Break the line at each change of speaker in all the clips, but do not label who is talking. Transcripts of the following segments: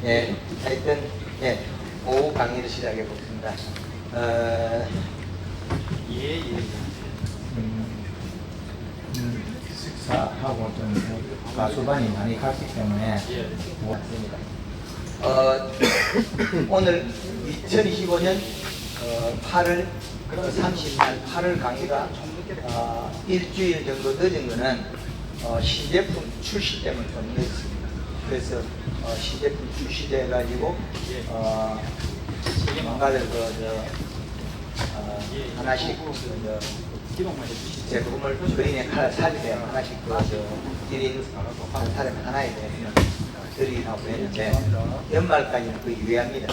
예, 하여튼 예, 오후 강의를 시작해 보겠습니다.
식사하고 좀 가수반이 많이 갔기 때문에
맞습니다. 오늘 2025년 8월 30일 8월 강의가 일주일 정도 늦은 거는 신제품 출시 때문에 좀 늦습니다. 그래서 신제품 출시돼 가지고 뭔가를 하나씩 제품을 저희네 살이 되면 하나씩 1인 한 사람 하나에 대해서 드리라고 했는데 연말까지는 거의 유예합니다.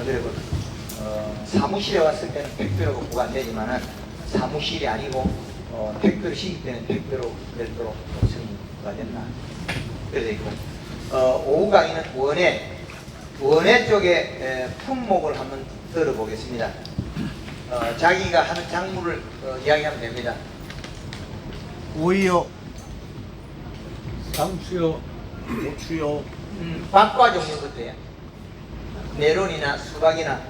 그리고 사무실에 왔을 때는 택배로 보관되지만은 사무실이 아니고 택배로 시킬 때는 택배로 별도로 승부가 됐나 그래서 있고 오후 강의는 원예 쪽에 품목을 한번 들어보겠습니다. 자기가 하는 작물을 이야기하면 됩니다.
오이요, 상추요, 고추요,
밥과 종류부터요. 메론이나 수박이나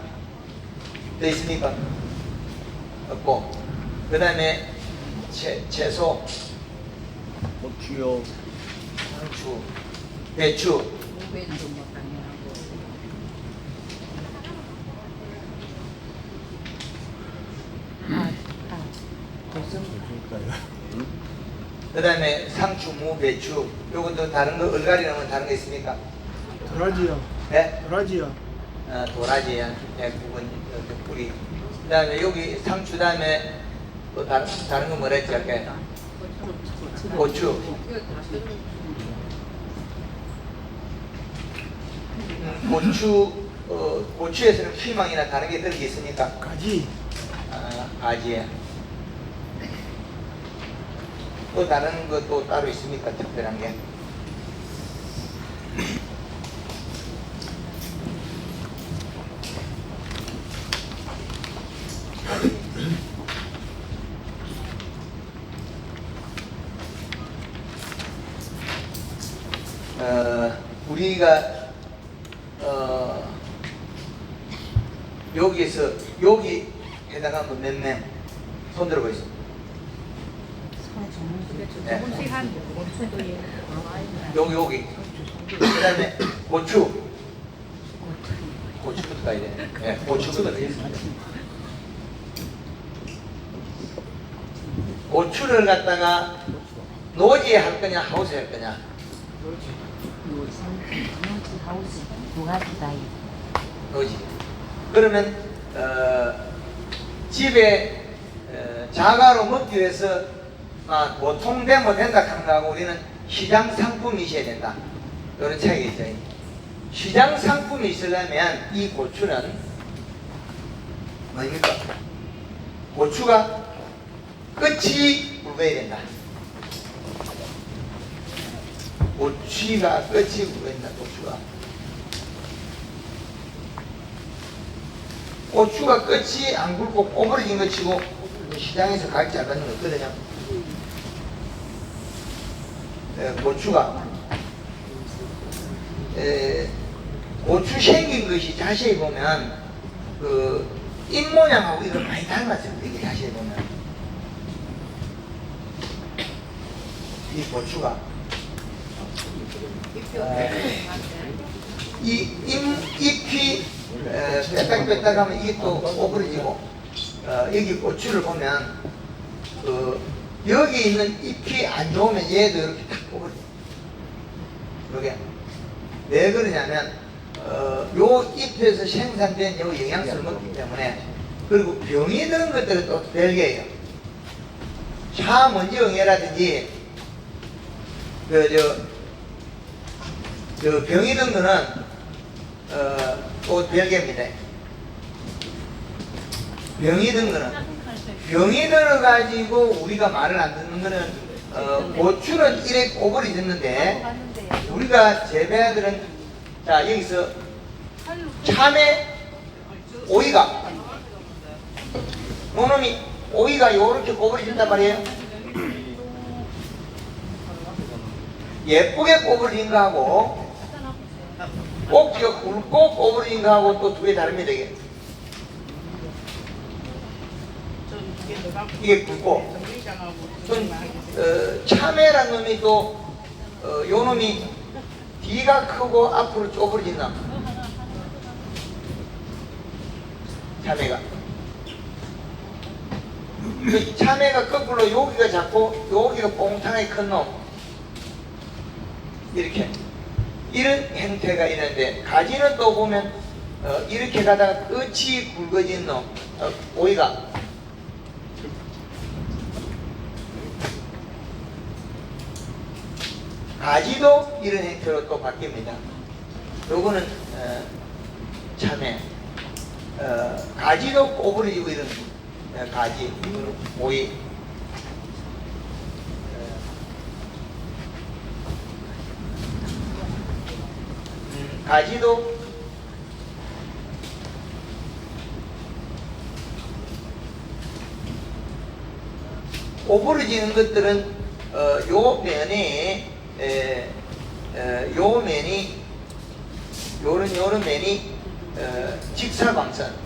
더 있습니까? 없고 그 다음에 채소,
고추요,
상추, 배추, 그 다음에 상추, 무, 배추 요것도 다른 거 얼갈이 넣으면 다른 거 있습니까?
도라지요,
네?
도라지요,
도라지 한 부분 뿌리 그 다음에 여기 상추 다음에 또 다른 거 뭐라 했지 아까? 고추 고추에서는 피망이나 다른 게 들어가 있습니까?
가지,
가지에 또 다른 것도 따로 있습니까? 특별한 게? 우리가 여기에서 여기 해당한 분 몇 명 손 들어보겠습니다. 네. 여기 그 다음에 고추부터 가야 돼. 네, 고추부터 가겠습니다. 고추를 갖다가 노지에 할 거냐 하우스에 할 거냐? 노지. 그러면 집에 자가로 먹기 위해서 보통 되면 된다 하는 거하고 우리는 시장 상품이 있어야 된다. 이런 차이가 있어요. 시장 상품이 있으려면 이 고추는 뭡니까? 고추가 끝이 굵어야 된다. 고추가 끝이 굵어야 된다. 고추가 끝이 안 굵고 꼬부러진 것 치고 시장에서 가격 잘 받는 거 없거든요. 고추가 고추 생긴 것이 자세히 보면 그 잎 모양하고 이걸 많이 닮았습니다. 이게 자세히 보면 이 고추가 이 잎이 빼딱빼딱하면 이게 또 오그러지고 여기 고추를 보면 여기 있는 잎이 안 좋으면 얘도 이렇게 탁 오그러져. 그게 왜 그러냐면 요 잎에서 생산된 요 영양소를 먹기 때문에 그리고 병이 드는 것들은 또 별개예요. 차 먼지 응애라든지 저 병이 든 거는 또 별개입니다. 병이 들어가지고 우리가 말을 안 듣는 거는 고추는 이래 오버리 듣는데 우리가 재배하들은 자 여기서 참외 오이가 요놈이 오이가 요렇게 오버리 준단 말이에요. 예쁘게 꼬부러진 거하고 가지가 굵고 꼬부러진 거하고 또 두 개 다릅니다. 이게. 이게 굵고 참외란 놈이 또 요 놈이 뒤가 크고 앞으로 쪼그러진 놈. 참외가. 그 참외가 거꾸로 여기가 작고 여기가 뽕탕하게 큰 놈. 이렇게. 이런 형태가 있는데 가지는 또 보면 이렇게 가다가 끝이 굵어진 놈. 오이가. 가지도 이런 형태로 또 바뀝니다. 요거는 참외. 가지도 꼬부러지고 이런 가지, 이거는 오이. 가지도 꼬부러지는 것들은 요 면에 요 면이 요런 면이 직사광선.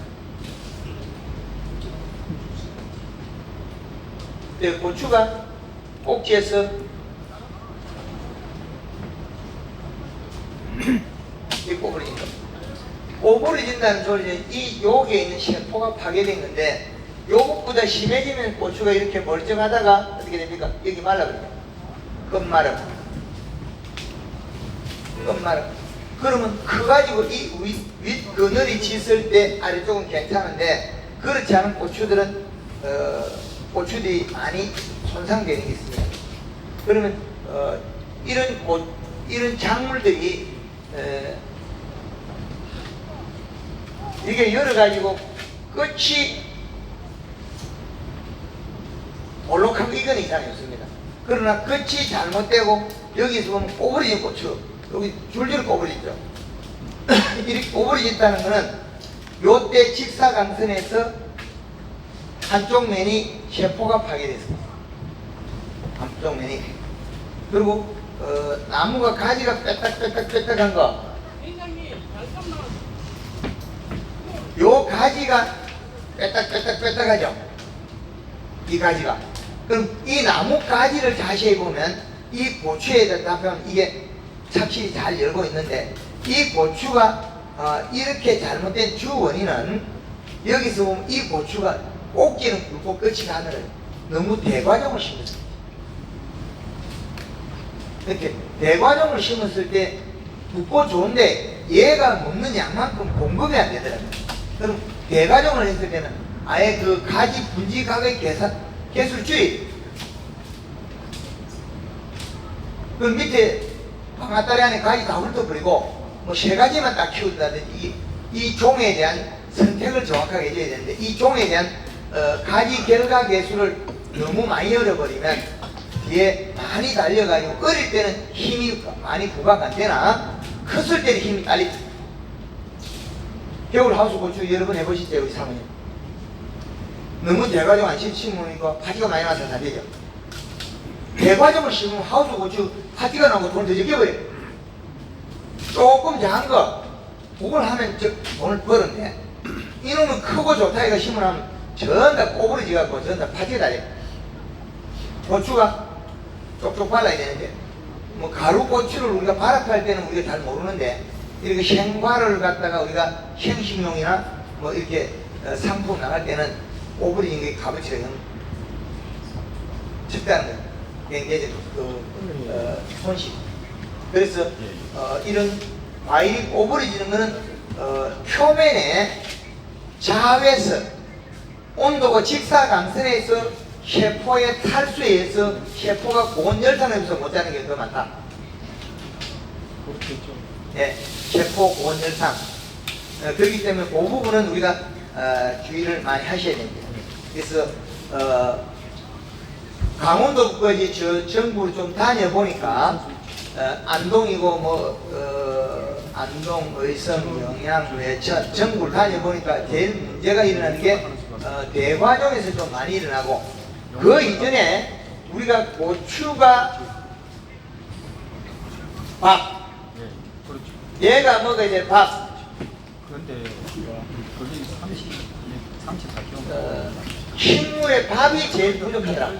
고추가 꼭지에서 이 꼬부러진 거. 꼬부러진다는 소리는 이 여기에 있는 세포가 파괴됐는데 요것보다 심해지면 고추가 이렇게 멀쩡하다가 어떻게 됩니까? 여기 말라버립니다. 끝마름. 끝마름. 그러면 커가지고 이 윗 그늘이 짙을 때 아래쪽은 괜찮은데 그렇지 않은 고추들은 고추들이 많이 손상되는 게 있습니다. 그러면 이런 작물들이 이게 열어 가지고 끝이 볼록한 거 이건 이상이 없습니다. 그러나 끝이 잘못되고 여기서 보면 꼬부러진 고추 여기 줄줄 꼬부러지죠. 이렇게 꼬부러졌다는 것은 요때 직사광선에서 한쪽 면이 세포가 파괴됐습니다. 한쪽 면이. 그리고 나무가 가지가 빼딱빼딱한 거. 요 가지가 빼딱하죠. 이 가지가. 그럼 이 나무 가지를 자세히 보면 이 고추에 대답하면 이게 착실히 잘 열고 있는데 이 고추가 이렇게 잘못된 주 원인은 여기서 보면 이 고추가 꼭지는 굵고 끝이 가늘어요. 너무 대과정을 심었습니다. 이렇게 대과정을 심었을 때 굵고 좋은데 얘가 먹는 양만큼 공급이 안 되더라고요. 그럼 대과정을 했을 때는 아예 그 가지 분지 가격 개수를 줄이. 그 밑에 방아다리 안에 가지 다 훑어버리고 뭐 세 가지만 딱 키운다든지 이 종에 대한 선택을 정확하게 해줘야 되는데 이 종에 대한 가지 결과 개수를 너무 많이 열어버리면 뒤에 많이 달려가지고 어릴 때는 힘이 많이 부과가 안 되나 컸을 때는 힘이 딸리. 겨울 하우스 고추 여러 번 해보시죠 우리 사모님. 너무 대과정 안 심으니까 파티가 많이 나서 안 되죠. 대과정을 심으면 하우스 고추 파티가 나고 돈을 더 적게 버려요. 조금 작은 거 그걸 하면 돈을 벌었네. 이놈은 크고 좋다 이거 심으면 전 다 꼬부러지 갖고 전 다 파티가 달려. 고추가 쪽쪽 발라야 되는데 뭐 가루 고추를 우리가 발악할 때는 우리가 잘 모르는데 이렇게 생과를 갖다가 우리가 생식용이나 뭐 이렇게 상품 나갈 때는 꼬부러진 게 값어치가 적다는 거예요. 굉장히 손실. 그래서 이런 과일이 꼬부러지는 것은 표면에 자외선, 온도가 직사광선에서 세포의 탈수에 의해서 세포가 고온열산에서 못자는 게 더 많다. 네, 세포 고온열산. 그렇기 때문에 그 부분은 우리가 주의를 많이 하셔야 됩니다. 그래서 강원도까지 저 전국을 좀 다녀보니까 안동이고 뭐 안동, 의성, 영양, 외천 전국을 다녀보니까 제일 문제가 일어나는 게 대과정에서 좀 많이 일어나고 그 이전에 우리가 고추가 밥 얘가 먹어야 될 밥.
그런데 거기 34kg.
식물의 밥이 제일 부족해라.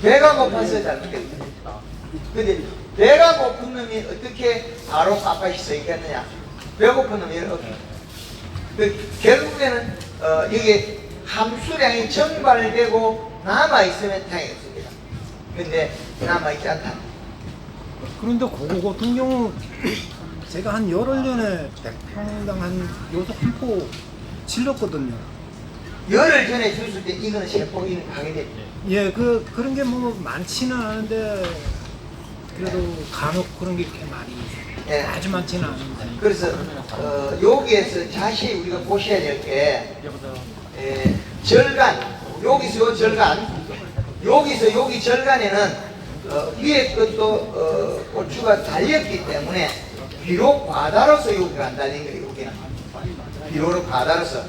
배가 고파서 잘못됐다. 근데 배가 고픈 놈이 어떻게 바로 밥맛이 서 있겠느냐? 배고픈 놈이 이렇게. 결국에는 이게 함수량이 증발되고 남아있으면 다행입니다. 근데 남아있지 않다.
그런데 그거 같은 경우 제가 한 열흘 전에 100평당 한 요소 한 포 질렀거든요.
열흘 전에 줬을 때 이거는 세포기는 강해졌죠.
예, 그런 게 뭐 많지는 않은데 그래도 간혹 그런 게 이렇게 많이
예.
아주 많지는 않은데.
그래서 여기에서 자세히 우리가 보셔야 될 게 절간, 여기서 요 절간, 여기서 여기 절간에는 위에 것도 고추가 달렸기 때문에 비록 과다로서 여기가 안 달린 거예요. 여기는 비록 과다로서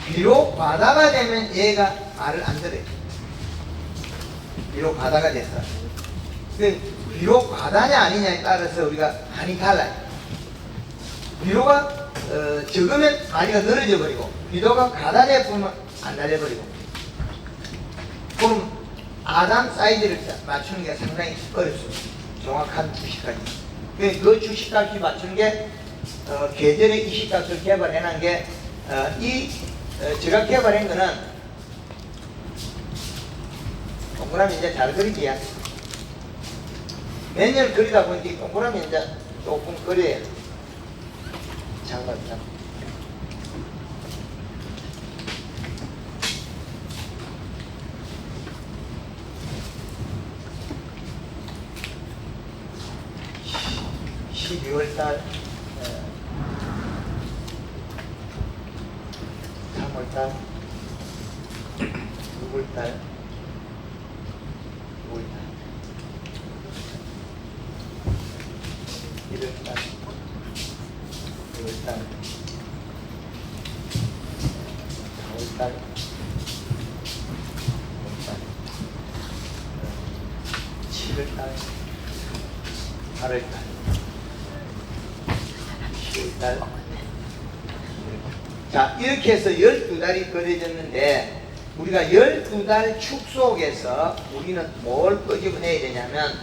비록 과다가 되면 얘가 말을 안 들어요. 비록 과다가 됐어. 비록 과다냐 아니냐에 따라서 우리가 많이 달라요. 비료가 적으면 많이가 늘어져 버리고, 비료가 과다돼 보면 안 달려버리고. 그럼 아담 사이즈를 맞추는 게 상당히 어렵습니다. 정확한 주식까지. 그 주식값이 맞추는 게 계절의 이식값을 개발해놓은 게 제가 개발한 거는 동그라미 이제 잘 그리기야. 몇 년 그리다 보니까 동그라미 이제 조금 그려야 잠깐만. 시 12월달 3월달 6월달 5월달 1월달 2월달 4월달 7월달 8월달 10월달. 자, 이렇게 해서 12달이 그려졌는데, 우리가 12달 축 속에서 우리는 뭘 끄집어내야 되냐면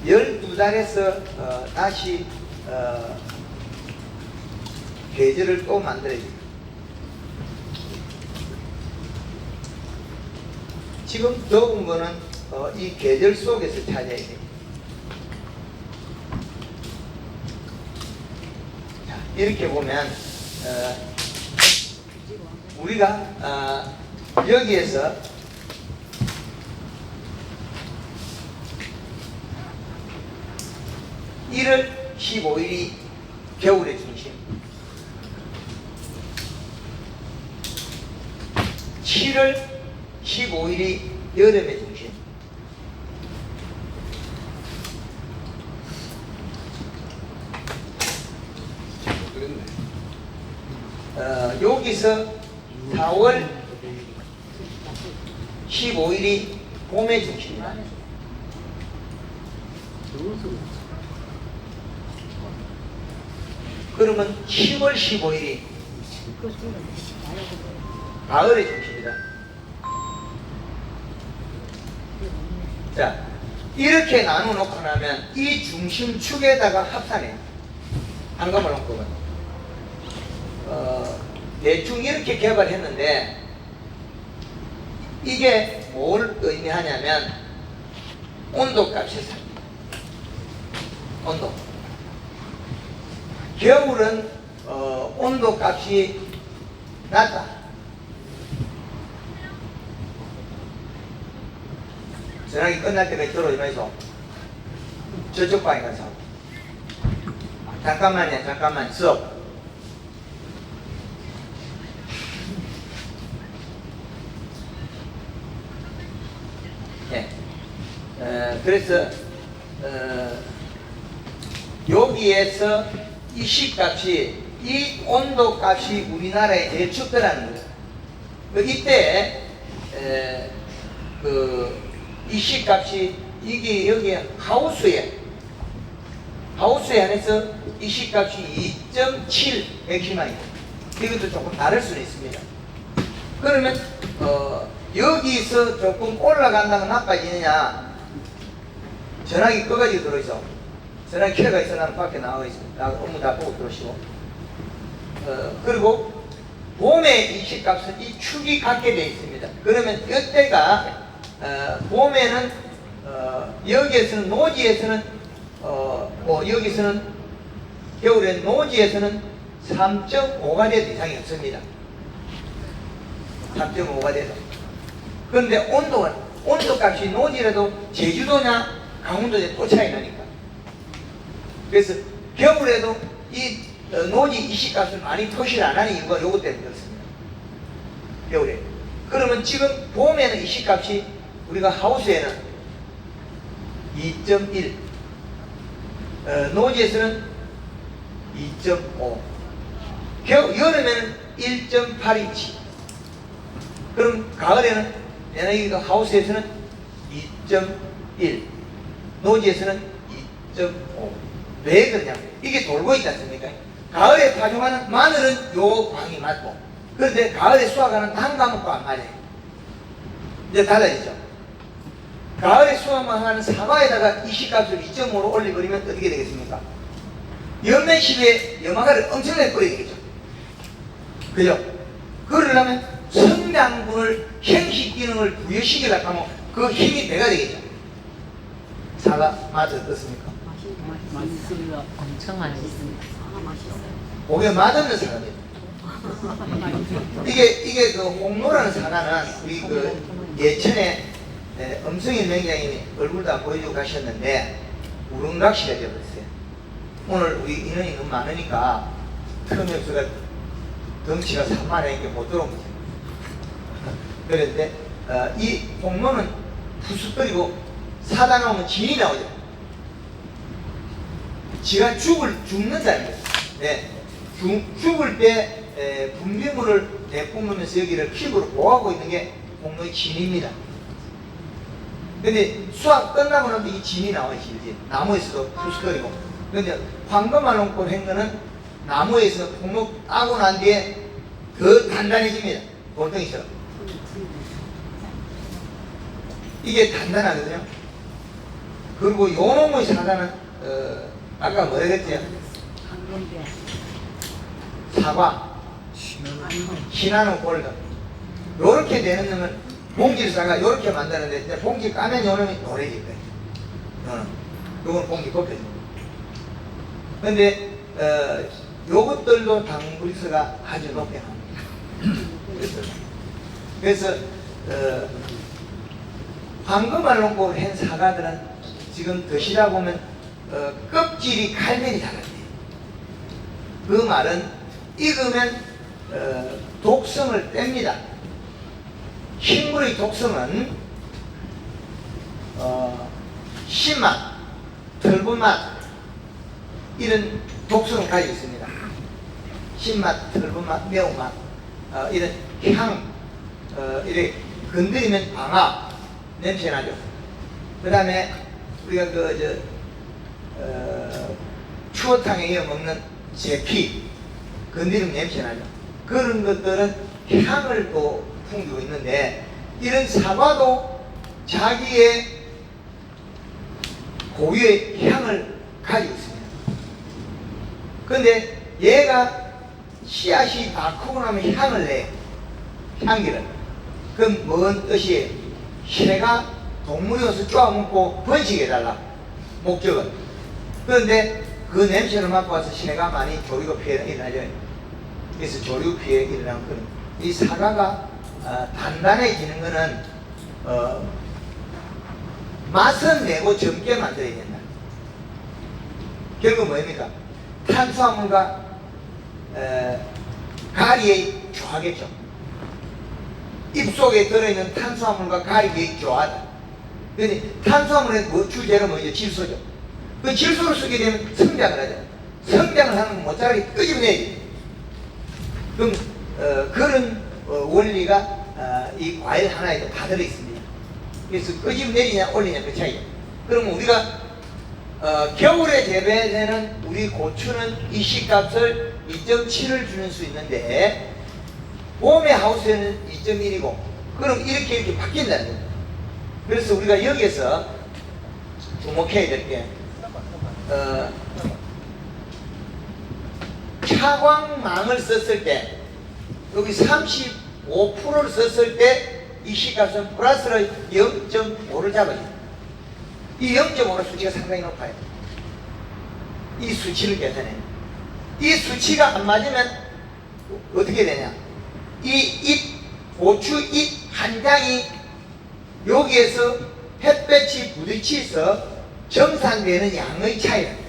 12달에서 다시 계절을 또 만들어야 돼요. 지금 더운 거는 이 계절 속에서 찾아야 돼요. 자, 이렇게 보면 우리가 여기에서 (1월 15일이) 겨울의 중심, 7월 15일이 여름의 중심, 여기서 4월 15일이 봄의 중심이다. 그러면 10월 15일이 가을의 중심이다. 자, 이렇게 나눠 놓고 나면 이 중심축에다가 합산해. 한꺼번에 한꺼번에. 대충 이렇게 개발했는데, 이게 뭘 의미하냐면 온도 값에서 온도. 겨울은 온도 값이 낮다. 전화기 끝날 때까지 들어오지 마이소. 저쪽 방에 가서. 잠깐만요, 잠깐만. 수업. 네. 그래서 여기에서 이 C값이 이 온도 값이 우리나라에 제일 춥더라는 거죠. 이때 이 C값이 이게 여기 하우스에 한해서 이 C값이 2.7 맥시마입니다. 이것도 조금 다를 수는 있습니다. 그러면 여기서 조금 올라간다고 나빠지느냐? 전화기 꺼가지고 들어있어. 전화기 켜가 있어. 나는 밖에 나와 있습니다. 업무 다 보고 들어오시고. 그리고 봄에 이 C값은 이 축이 같게 되어 있습니다. 그러면 이때가 봄에는 여기에서는 노지에서는 여기서는 겨울에 노지에서는 3.5가 돼도 이상이 없습니다. 3.5가 돼도. 그런데 온도 값이 노지라도 제주도냐 강원도에 또 차이 나니까. 그래서 겨울에도 이 노지 이시값을 많이 표시를 안 하는 이유가 요것 때문에 그렇습니다. 겨울에. 그러면 지금 봄에는 이시값이 우리가 하우스에는 2.1, 노지에서는 2.5, 여름에는 1.8인치. 그럼 가을에는 여기가 하우스에서는 2.1, 노지에서는 2.5. 왜 그러냐면 이게 돌고 있지 않습니까? 가을에 파종하는 마늘은 요 광이 맞고, 그런데 가을에 수확하는 단 과목과 안 맞아요. 이제 달라지죠. 가을에 수확하는 사과에다가 이 C값을 2.5로 올려버리면 어떻게 되겠습니까? 연면십에 염화가를 엄청나게 뿌려야 되겠죠. 그죠? 그러려면 성장분을 형식 기능을 부여시키려고 하면 그 힘이 배가 되겠죠. 사과 맛 어떻습니까?
맛있어요. 엄청 맛있습니다. 맛있어요.
목에 맛없는 사과입니다. 이게 그 홍로라는 사과는 우리 그 예천에 엄성인 명장님이 얼굴도 안 보여주고 가셨는데 우릉각시가 되어버렸어요. 오늘 우리 인원이 너무 많으니까 틈역수가 덩치가 3만원밖에 못 들어옵니다. 그런데 이 홍로는 부스거리고 사다 놓으면 진이 나오죠. 지가 죽는다는 거예요. 네. 죽을 때 분비물을 내뿜으면서 여기를 피부로 보호하고 있는 게 홍로의 진입니다. 근데 수확 끝나고 나면 이 진이 나와요. 진이. 나무에서도 부스거리고. 근데 황금알롱꽃 한 거는 나무에서 홍로 따고 난 뒤에 더 단단해집니다. 돌덩이처럼. 이게 단단하거든요. 그리고 요 놈의 사과는 아까 뭐라 그랬죠? 사과, 시나노 골드. 요렇게 되는 놈은 봉지를 사가 요렇게 만드는데 이제 봉지 까면 요 놈이 노래질 거예요. 요건 봉지 꺾여져. 근데 요것들도 당분수가 아주 높게 나옵니다. 그래서 황금알롱꽃 한 사과들은 지금 드시다 보면 껍질이 칼면이 달라요. 그 말은 익으면 독성을 뺍니다. 식물의 독성은 신맛, 털분맛 이런 독성을 가지고 있습니다. 신맛, 털분맛, 매운맛 이런 향 이렇게 건드리면 방아 냄새나죠. 그 다음에 우리가 추어탕에 이어 먹는 제피 건드리면 냄새나죠. 그런 것들은 향을 또 풍기고 있는데 이런 사과도 자기의 고유의 향을 가지고 있습니다. 그런데 얘가 씨앗이 다 크고 나면 향을 내요. 향기를. 그럼 뭔 뜻이에요? 새가 동물이어서 쪼아먹고 번식해달라. 목적은. 그런데 그 냄새를 맡고 와서 새가 많이 조리고 피해 일어나죠. 그래서 조리고 피해 일어나는 거는 이 사과가 단단해지는 거는 맛은 내고 젊게 만들어야 된다. 결국 뭐입니까? 탄수화물과 가리에 좋아하겠죠. 입속에 들어있는 탄수화물과 가리에 좋아하다. 그런데 탄수화물의 주재료 뭐죠? 질소죠. 그 질소를 쓰게 되면 성장을 하죠. 성장을 하는 건 못 자라게 끄집어내야지. 그럼 그런 원리가 이 과일 하나에도 다 들어있습니다. 그래서 끄집 내리냐 올리냐 그 차이죠. 그럼 우리가 겨울에 재배되는 우리 고추는 이 씨값을 2.7을 주는 수 있는데 봄에 하우스에는 2.1이고 그럼 이렇게 바뀐다는 거예요. 그래서 우리가 여기에서 주목해야 될 게 차광망을 썼을 때 여기 35%를 썼을 때 이 씨값은 플러스를 0.5를 잡아요. 이 0.5의 수치가 상당히 높아요. 이 수치를 계산해요. 이 수치가 안 맞으면 어떻게 되냐? 고추 잎 한 장이 여기에서 햇볕이 부딪혀서 정산되는 양의 차이다.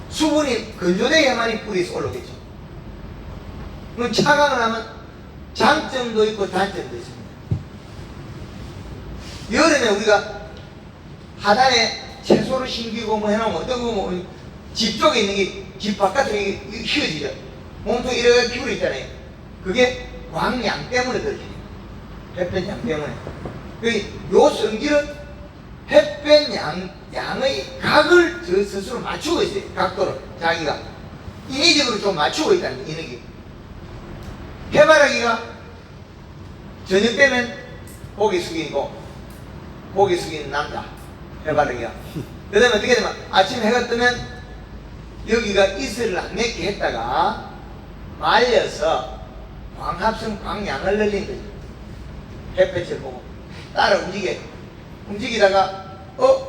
수분이 건조돼야만이 뿌리에서 올라오겠죠. 그럼 차광을 하면 장점도 있고 단점도 있습니다. 여름에 우리가 하단에 채소를 심기고 뭐 해놓으면 어떤 거 뭐 집 쪽에 있는 게 집 바깥에 휘어지죠. 몸통이 이렇게 기울어 있잖아요. 그게 광양 때문에 그렇게 돼요. 햇볕양 때문에. 요 성질은 햇볕 양의 각을 저 스스로 맞추고 있어요. 각도를 자기가 인위적으로 좀 맞추고 있다는 거예요. 인위적으로. 해바라기가 저녁 때면 고개 숙이고 고개 숙이는 남자 해바라기가 그 다음에 어떻게 되면 아침 해가 뜨면 여기가 이슬을 안 맺게 했다가 말려서 광합성 광양을 늘린 거죠. 햇볕을 보고 따라 움직이다가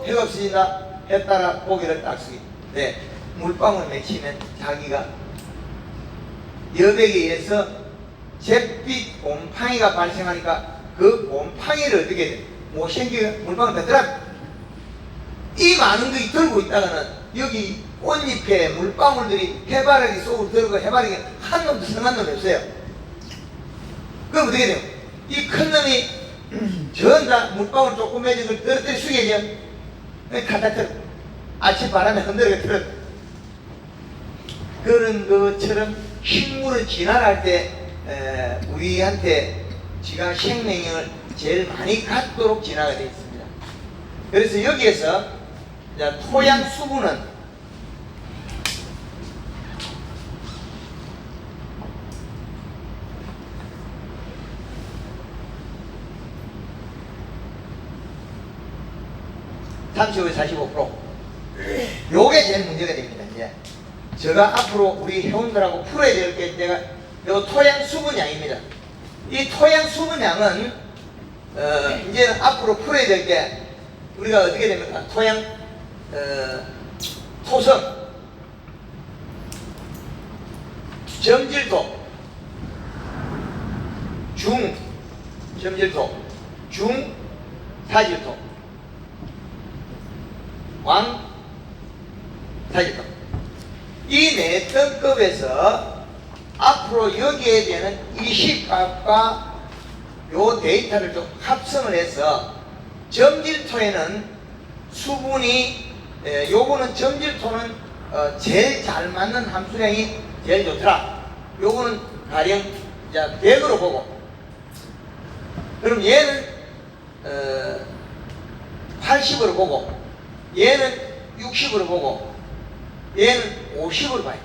해가 없어진다 해 따라 고개를 딱 숙이 물방울 맺히면 자기가 여백에 의해서 잿빛 곰팡이가 발생하니까 그 곰팡이를 어떻게 돼? 생기가 물방울 뱉더라. 이 많은 것이 들고 있다가는 여기 꽃잎에 물방울들이 해바라기 속으로 들어가 해바라기 한 놈도 성한 놈이 없어요. 그럼 어떻게 돼요? 이 큰 놈이 전다 물방울 조그매진 걸 떨어뜨려 숙여져. 갖다 틀어. 아침 바람에 흔들어가 틀어. 그런 것처럼 식물을 진화할 때 우리한테 지가 생명력을 제일 많이 갖도록 진화가 되어 있습니다. 그래서 여기에서 토양 수분은 (35에서 45%) 요게 제일 문제가 됩니다. 이제 제가 앞으로 우리 회원들하고 풀어야 될 게 내가 요 토양 수분량입니다. 이 토양 수분량은 이제는 앞으로 풀어야 될 게 우리가 어떻게 됩니까? 토양 토성, 점질토, 점질토, 사질토, 사질토. 이 네 등급에서 앞으로 여기에 되는 이식값과 요 데이터를 좀 합성을 해서 점질토에는 수분이 요거는 점질토는 제일 잘 맞는 함수량이 제일 좋더라. 요거는 가령 100으로 보고 그럼 얘는 80으로 보고 얘는 60으로 보고 얘는 50으로 봐요.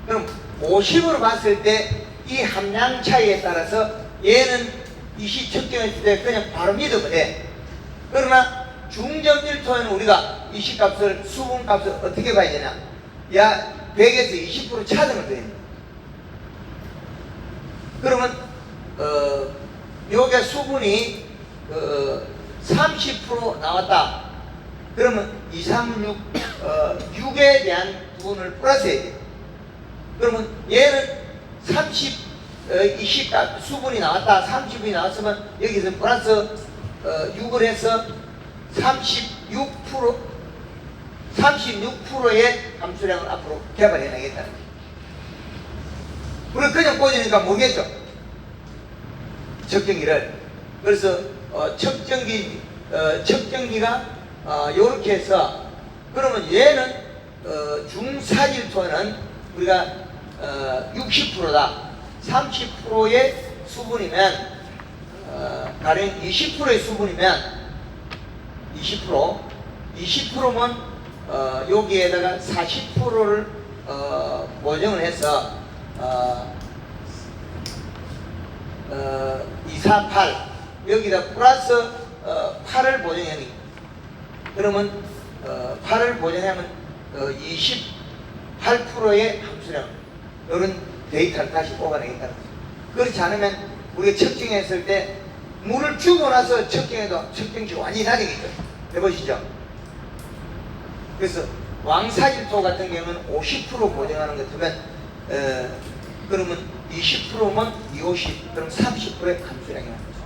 그럼 50으로 봤을 때 이 함량 차이에 따라서 얘는 이시 측정했을 때 그냥 바로 믿으면 돼. 그러나 중점질토에는 우리가 이시값을 수분값을 어떻게 봐야 되냐? 100에서 20% 차등을 돼. 그러면 요게 수분이 30% 나왔다. 그러면 2, 3, 6, 6에 대한 부분을 플러스해야 돼. 그러면 얘는 20값 수분이 나왔다. 30이 나왔으면 여기서 플러스 6을 해서 36%의 함수량을 앞으로 개발해내겠다는 거예요. 우리 그냥 꽂으니까 모르겠죠? 측정기를. 그래서 측정기가 요렇게 해서 그러면 얘는 중사질토는 우리가 60%다. 30%의 수분이면 가령 20%의 수분이면 20%면 여기에다가 40%를 보정을 해서 2, 4, 8 여기다 플러스 8을 보정하니 그러면 8을 보정하면 28%의 함수량 이런 데이터를 다시 뽑아내겠다는 거죠. 그렇지 않으면 우리가 측정했을 때 물을 주고 나서 측정해도 측정치 완전히 다르겠죠. 해보시죠. 그래서 왕사질토 같은 경우는 50% 보정하는 것 같으면 그러면 20%면 250, 그럼 30%의 함수량이 나는 거죠.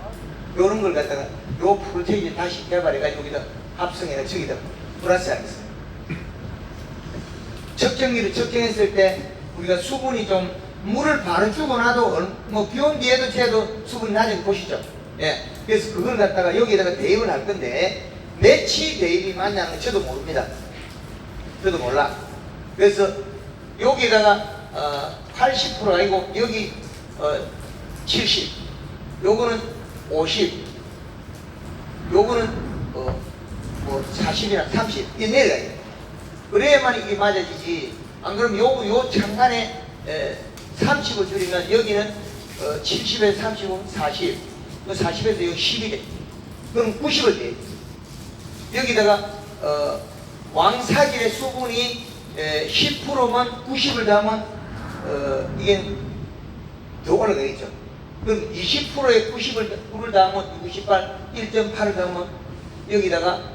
이런 걸 갖다가 요 프로테인을 다시 개발해가지고 여기다 합성해서 저기다 플러스 하겠어요. 측정기를 측정했을 때 우리가 수분이 좀 물을 바로 주고 나도 뭐 비온 뒤에도 쟤도 수분이 낮은 거 보시죠. 예. 그래서 그걸 갖다가 여기에다가 대입을 할 건데 매치 대입이 맞냐는 건 저도 모릅니다. 저도 몰라. 그래서 여기다가 80% 아니고 여기 70, 요거는 50, 요거는 뭐 40이나 30 이게 내려가요. 그래야만 이게 맞아지지. 안 그러면 요 창간에 30을 줄이면 여기는 70에서 30은 40, 40에서 여기 10이 돼. 그럼 90을 돼. 여기다가 왕사질의 수분이 10%만 90을 더하면 이게 더 올라가겠죠. 그럼 20%에 90을 더하면 98, 1.8을 더하면 여기다가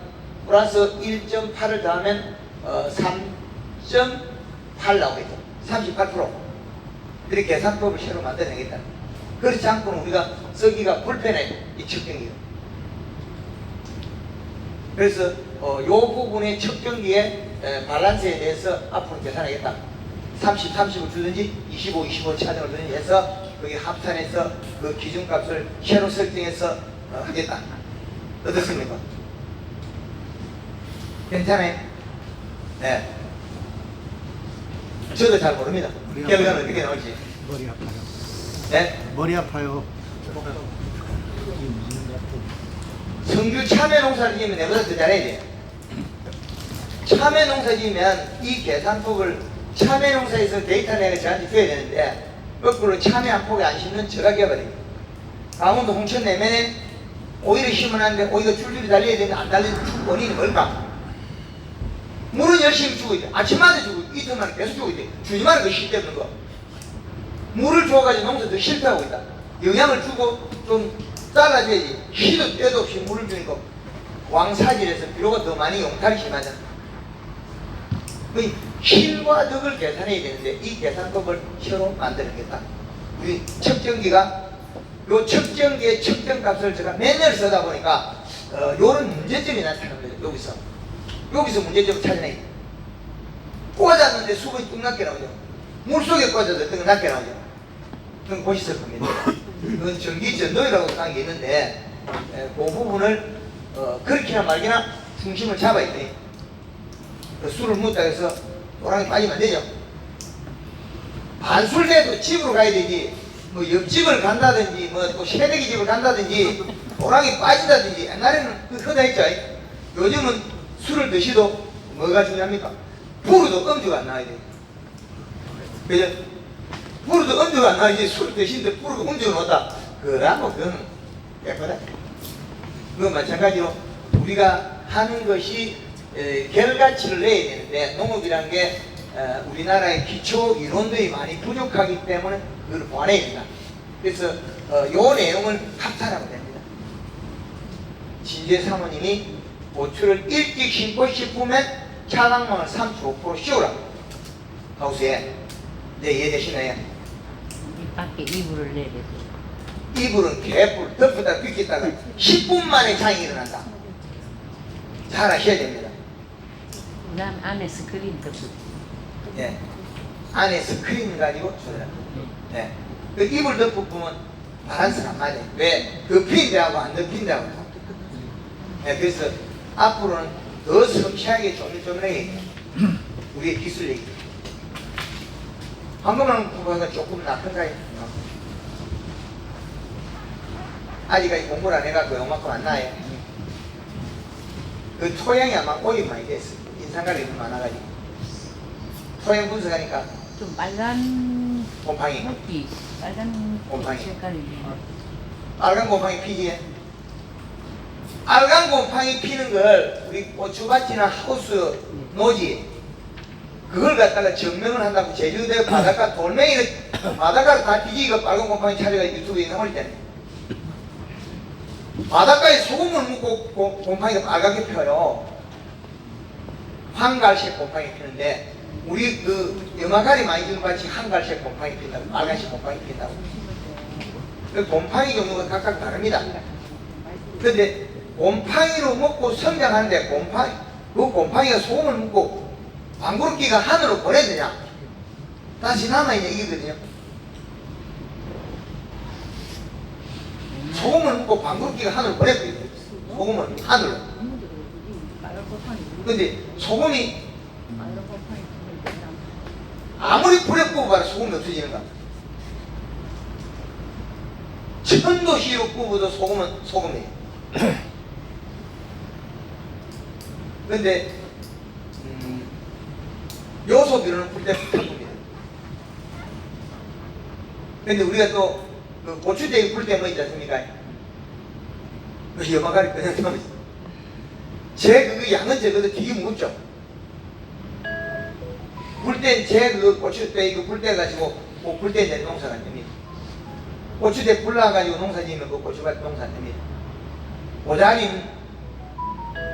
플러스 1.8을 더하면 3.8 나오겠죠. 38%. 이렇게 계산법을 새로 만들어내겠다. 그렇지 않고는 우리가 쓰기가 불편해, 이 측정기가. 그래서 요 부분의 측정기의 밸런스에 대해서 앞으로 계산하겠다. 30, 30을 주든지 25, 25 차정을 주든지 해서 거기 합산해서 그 기준값을 새로 설정해서 하겠다. 어떻습니까? 괜찮아요? 네. 저도 잘 모릅니다. 결과는 어떻게 나올지.
머리 아파요.
네?
머리 아파요.
성주 참외 농사를 지으면 내보다 더 잘해야 돼요. 참외 농사 지으면 이 계산법을 참외 농사에서 데이터 내가 저한테 줘야 되는데 거꾸로 참외 한 폭에 안 심는 저가 개발해요. 강원도 홍천 내면에 오이를 심어놨는데 오이가 줄줄이 달려야 되는데 안 달리는 원인이 뭘까? 물은 열심히 주고 있대. 아침마다 주고 이틀만에 계속 주고 있대. 주지 말아 그 실패하는 거. 물을 줘가지고 농사 더 실패하고 있다. 영양을 주고 좀 잘라줘야지. 시도 때도 없이 물을 주니까 왕사질에서 비료가 더 많이 용탈이 심하잖아. 그 실과 덕을 계산해야 되는데 이 계산법을 새로 만들어야겠다. 우리 측정기가 요 측정기의 측정값을 제가 매년 쓰다 보니까 요런 문제점이 나타나는 거죠. 여기서 문제점을 찾아내야 돼. 꽂았는데 수분이 뚝 낮게 나오죠. 물속에 꽂아도 어떤 거 낮게 나오죠. 그럼 보셨을 겁니다. 그건 전기전도이라고 하는 게 있는데 그 부분을 그렇게나 말기나 중심을 잡아야 돼. 그 술을 묻다 해서 노랑이 빠지면 안 되죠. 반술돼도 집으로 가야 되지. 뭐 옆집을 간다든지 뭐 또 새내기 집을 간다든지 노랑이 빠진다든지 옛날에는 그 흔했죠. 요즘은 술을 드시도 뭐가 중요합니까? 부르도 음주가 안 나와야 돼. 그죠? 부르도 음주가 안 나와야지. 술 드시는데 부르도 음주가 나왔다. 그러면 그거는 예쁘다. 그건 마찬가지로 우리가 하는 것이 결과치를 내야 되는데 농업이라는 게 우리나라의 기초 이론들이 많이 부족하기 때문에 그걸 보완해야 된다. 그래서 요 내용을 합산하면 됩니다. 진재 사모님이 고추를 일찍 심고 싶으면 차광망을 35% 씌우라. 하우스에. 네, 이해되시나요?
이 밖에 이불을 내려줘.
이불은 개불 덮었다 빗겠다가 10분 만에 장이 일어난다. 잘 아셔야 됩니다.
난 안에 스크린 덮어.
예. 안에 스크린 가지고 조절합니다. 예. 그 이불 덮어보면 바란스가 안 맞아요. 왜? 덮인 데하고 안 덮인 데하고. 예. 그래서 앞으로는 더 섬세하게 조밀조밀하게 우리의 기술 얘기. 방금은 조금 낙한가요? 아직까지 공부를 안 해갖고 요만큼 안 나요. 그 토양이 아마 오염 많이 됐어. 인산가리 너무 많아가지고. 토양 분석하니까
좀 빨간
곰팡이.
물기, 빨간
곰팡이.
색깔이.
알간 곰팡이 피지. 알간 곰팡이 피는 걸 우리 고추밭이나 하우스 노지 그걸 갖다가 증명을 한다고 제주도 바닷가 돌멩이를 바닷가를 다 뒤지고 빨간 곰팡이 찾아가 유튜브에 영상 올릴 때는 바닷가에 소금을 묻고 곰팡이가 빨갛게 펴요. 황갈색 곰팡이 피는데 우리 그 염화가리 많이 주는 밭이 한갈색 곰팡이 핀다고 빨간색 곰팡이 핀다고. 그 곰팡이 종류가 각각 다릅니다. 근데 곰팡이로 먹고 성장하는데 그 곰팡이가 소금을 묻고 방구르기가 하늘로 보내느냐 다시 남아있냐 이거거든요. 소금을 묻고 방구르기가 하늘로 보내거든요. 소금을 하늘로. 근데 소금이 아무리 불에 굽어봐라 소금이 없어지는가. 천도시로 굽어도 소금은 소금이에요. 근데 요소비료는 불 때 불합니다. 근데 우리가 또 그 고추대에 불 때 뭐 있지 않습니까? 그 염화가리 그냥 그 양은 적어도 되게 무겁죠. 불 때 그 고추대 이거 불 때 가지고 뭐 불 때 내 농사가 안 됩니다. 고추대 불 나가지고 농사 지으면 그 고추밭 농사 안 됩니다. 모자린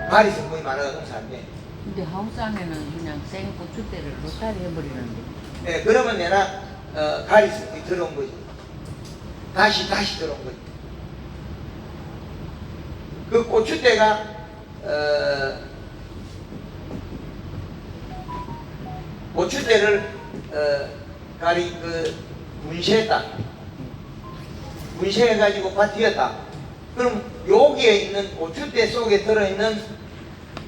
가리 성분이 많아서 농사 안 돼.
근데 하우스 안에는 그냥 생 고추대를 로타리 해버리는데.
네, 그러면 내나 가리 성분이 들어온 거지. 다시 들어온 거지. 그 고추대가 고추대를 가리 그 문시했다. 문시해가지고 밭이었다. 그럼 여기에 있는 고추대 속에 들어있는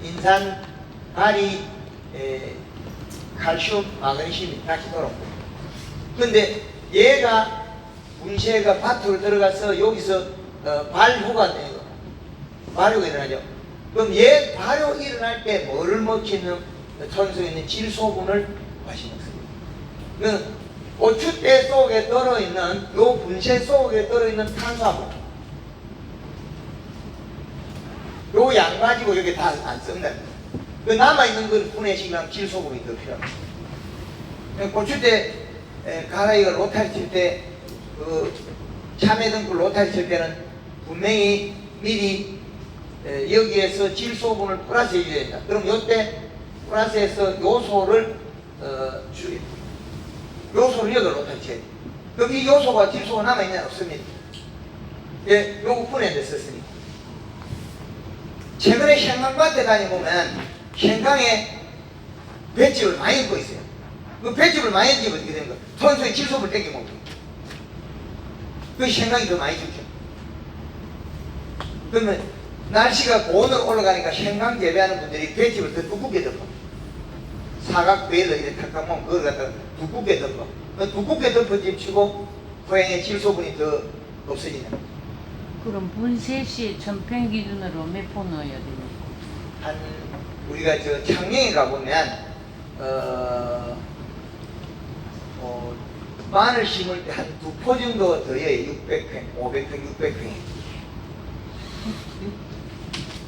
인산, 가리, 칼슘, 마그네슘이 다시 돌아온 거예요. 근데 얘가 문시해가 밭으로 들어가서 여기서 발효가 돼요. 발효가 일어나죠. 그럼 얘 발효 일어날 때 뭐를 먹히는 천속에 있는 질소분을 마시 먹습니다. 그 고추대 속에 들어있는 요 분쇄 속에 들어있는 탄수화물 요 양 가지고 여기 다 안 씁니다. 그 남아있는 걸 분해시키려면 질소분이 더 필요합니다. 고추대 가라이가 로타리 칠 때 그 참외 등불 로타리 칠 때는 분명히 미리 여기에서 질소분을 플러스 해줘야 된다. 그럼 요때 플러스해서 요소를 요소를 여기 로타리 쳐야 돼. 그럼 이 요소가 질소가 남아있냐 없습니다. 예, 요거 분해돼 썼으니까. 최근에 생강밭에 다녀보면 생강에 볏짚을 많이 입고 있어요. 그 볏짚을 많이 입으면 어떻게 되는 거야? 손수에 질소를 땡겨 먹는 거예요. 그 생강이 더 많이 죽죠. 그러면 날씨가 고온으로 올라가니까 생강 재배하는 분들이 볏짚을 더 두껍게 덮어. 사각 배를 이렇게 탁탁 먹으면 그걸 갖다가 두껍게 덮어. 두껍게 덮어집치고 토양의 질소분이 더 없어지는 거예요.
그럼 분쇄 시 전평 기준으로 몇 포 넣어야 됩니까?
한 우리가 저 창녕에 가보면 마늘 심을 때 한 2포 정도 더해요. 600평, 500평, 600평에.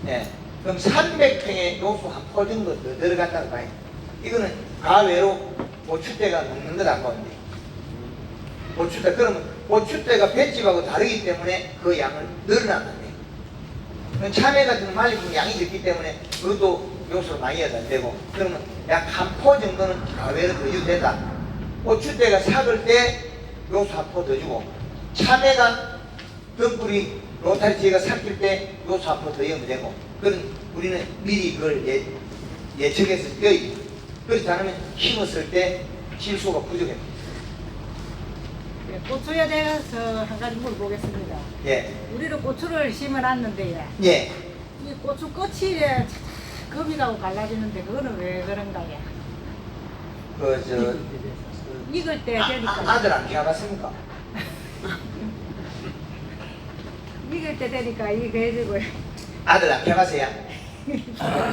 네. 그럼 300평에 요소 한 포 정도 더 들어간다고 봐요. 이거는 가외로 고추대가 먹는 것 안 보는데. 고추대, 그러면 고추대가 볏짚하고 다르기 때문에 그 양을 늘어나면 돼요. 참외 같은 건 말리면 양이 적기 때문에 그것도 요소를 많이 해도 안 되고, 그러면 약 한 포 정도는 가외로 더 줘도 된다. 고추대가 삭을 때 요소 한 포 더 주고, 참외가 등불이 로타리지가 삭힐 때 요소 한 포 더 넣으면 되고, 그런 우리는 미리 그걸 예측해서 떼어요. 그렇지 않으면 심었을 때 질소가 부족해요.
고추에 대해서 한 가지 물어보겠습니다.
예.
우리는 고추를 심어놨는데
예.
이 고추 끝이 거미가고 갈라지는데 그거는 왜 그런가요? 익을 때 되니까
아들 안 키워봤습니까?
이길 때 되니까 이게 해주고요.
아들 안 켜가세요?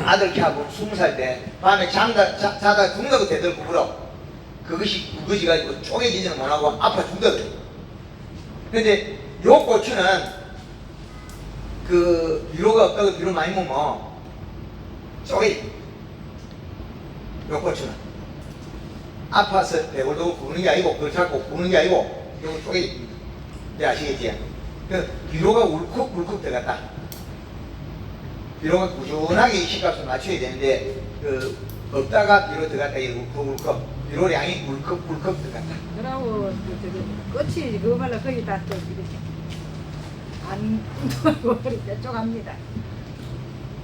아들 켜고 20살 때 밤에 자다 죽는다고 대들고 울어. 그것이 가지고 쪼개지지는 못하고 아파 죽거든. 근데 요 고추는 그 비료가 없다고 비료 많이 먹으면 쪼개. 요 고추는 아파서 배골도 부는 게 아니고 그걸 잡고 부는 게 아니고 요거 쪼개. 네, 아시겠지? 그 비료가 울컥울컥 들어갔다. 비료가 꾸준하게 식값을 맞춰야 되는데 그 없다가 비료 들어갔다 이러고 울컥울컥 비료량이 울컥울컥 들어갔다.
그러고 끝이 그말로 거의 다 또 이렇게 안 돌고 빼쪽합니다.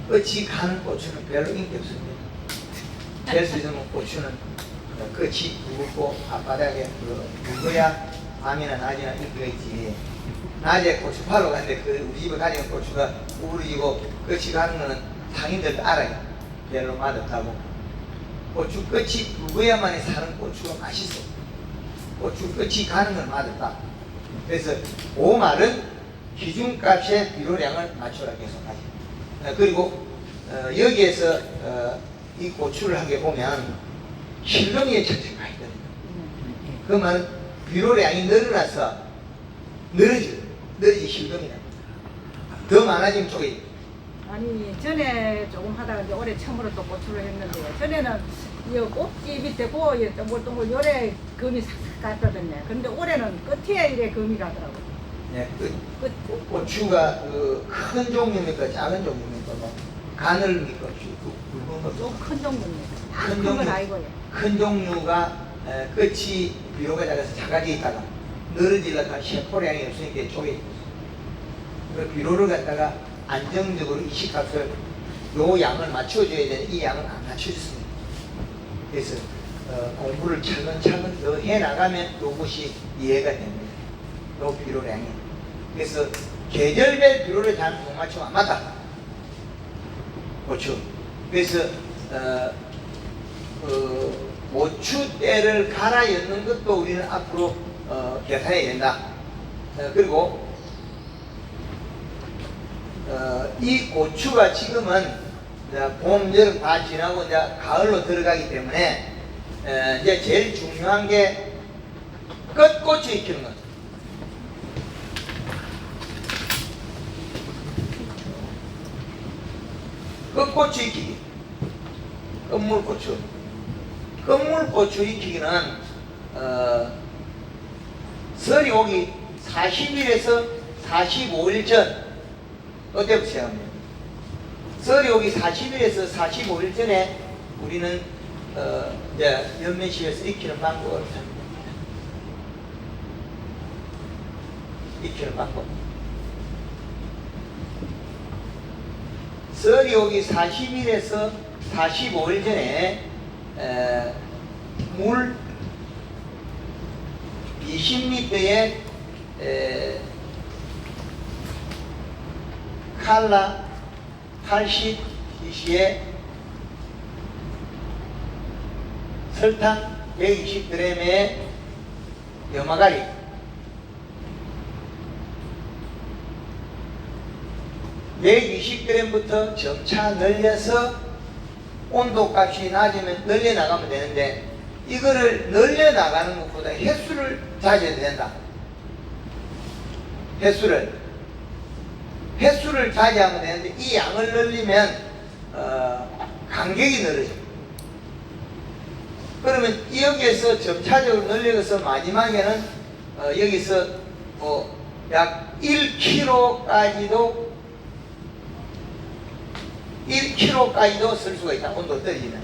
끝이 가는 고추는 별로 인기 없습니다. 될 수 있으면 고추는 끝이 굵고 앞바닥에 굵어야 밤이나 낮이나 인기가 있지. 낮에 고추 팔러 갔는데 그 우리 집에 가져온 고추가 우러지고 끝이 가는 거는 상인들도 알아요. 별로 맛없다고. 고추 끝이 굵어야만 사는 고추가 맛있어. 고추 끝이 가는 건 맛없다. 그래서 그 말은 기준값의 비료량을 맞추라 계속하지. 그리고 여기에서 이 고추를 하게 보면 실렁이에 적재가 있거든요. 그 말은 비료량이 늘어나서 늘어지 실렁이다. 더 많아지면 쪼개.
아니 전에 조금 하다가 이제 올해 처음으로 또 고추를 했는데요. 전에는 이 꼭지 밑에 고 동글동글 요래 금이 싹싹 갔거든요. 근데 올해는 끝에 이래 금이 가더라고요.
네,
끝.
고추가 큰 종류입니까? 작은 종류입니까? 뭐 가늘입니까? 굵은 거.
좀큰 종류입니다.
큰
큰
종류.
건 아니고요.
큰 종류가 끝이 비료가 작아서 작아져 있다가 늘어지려고 셰포량이 없으니까 쪼개. 그 비료를 갖다가 안정적으로 이 식값을 요 양을 맞춰줘야 되는 이 양을 안 맞춰줬습니다. 그래서 공부를 차근차근 더 해나가면 요것이 이해가 됩니다. 요 비료량이. 그래서 계절별 비료를 잘 못 맞추면 안 맞다. 고추. 그래서 고추대를 갈아 엮는 것도 우리는 앞으로 계산해야 된다. 그리고 이 고추가 지금은 봄, 여름 다 지나고 이제 가을로 들어가기 때문에 이제 제일 중요한 게 끝고추 익히는 것. 끝고추 익히기. 끝물고추. 끝물고추 익히기는 설이 오기 40일에서 45일 전 어때부터 시작합니다. 설이 오기 40일에서 45일 전에 우리는 이제 연면실에서 익히는 방법을 합니다. 익히는 방법. 설이 오기 40일에서 45일 전에 물 20리터에 칼라 80cc에 설탕 120g에 염화가리 120g부터 점차 늘려서 온도값이 낮으면 늘려나가면 되는데 이거를 늘려나가는 것보다 횟수를 자제해야 된다. 횟수를 자제하면 되는데 이 양을 늘리면 간격이 늘어져. 그러면 여기에서 점차적으로 늘려서 마지막에는 여기서 약 1kg까지도 쓸 수가 있다. 온도 떨어지면.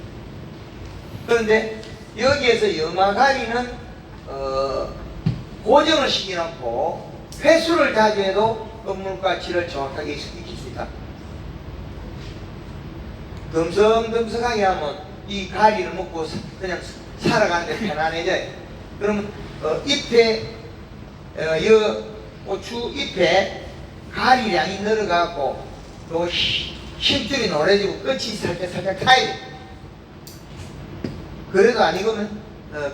그런데 여기에서 염화가리는 고정을 시켜놓고 횟수를 자제해도 끝물가치를 정확하게 익힐 수 있다. 듬성듬성하게 하면 이 가리를 먹고 그냥 살아가는데 편안해져요. 그러면 잎에 고추 잎에 가리량이 늘어가고 또 힘줄이 노래지고 끝이 살짝 타야 돼. 그래도 아니고는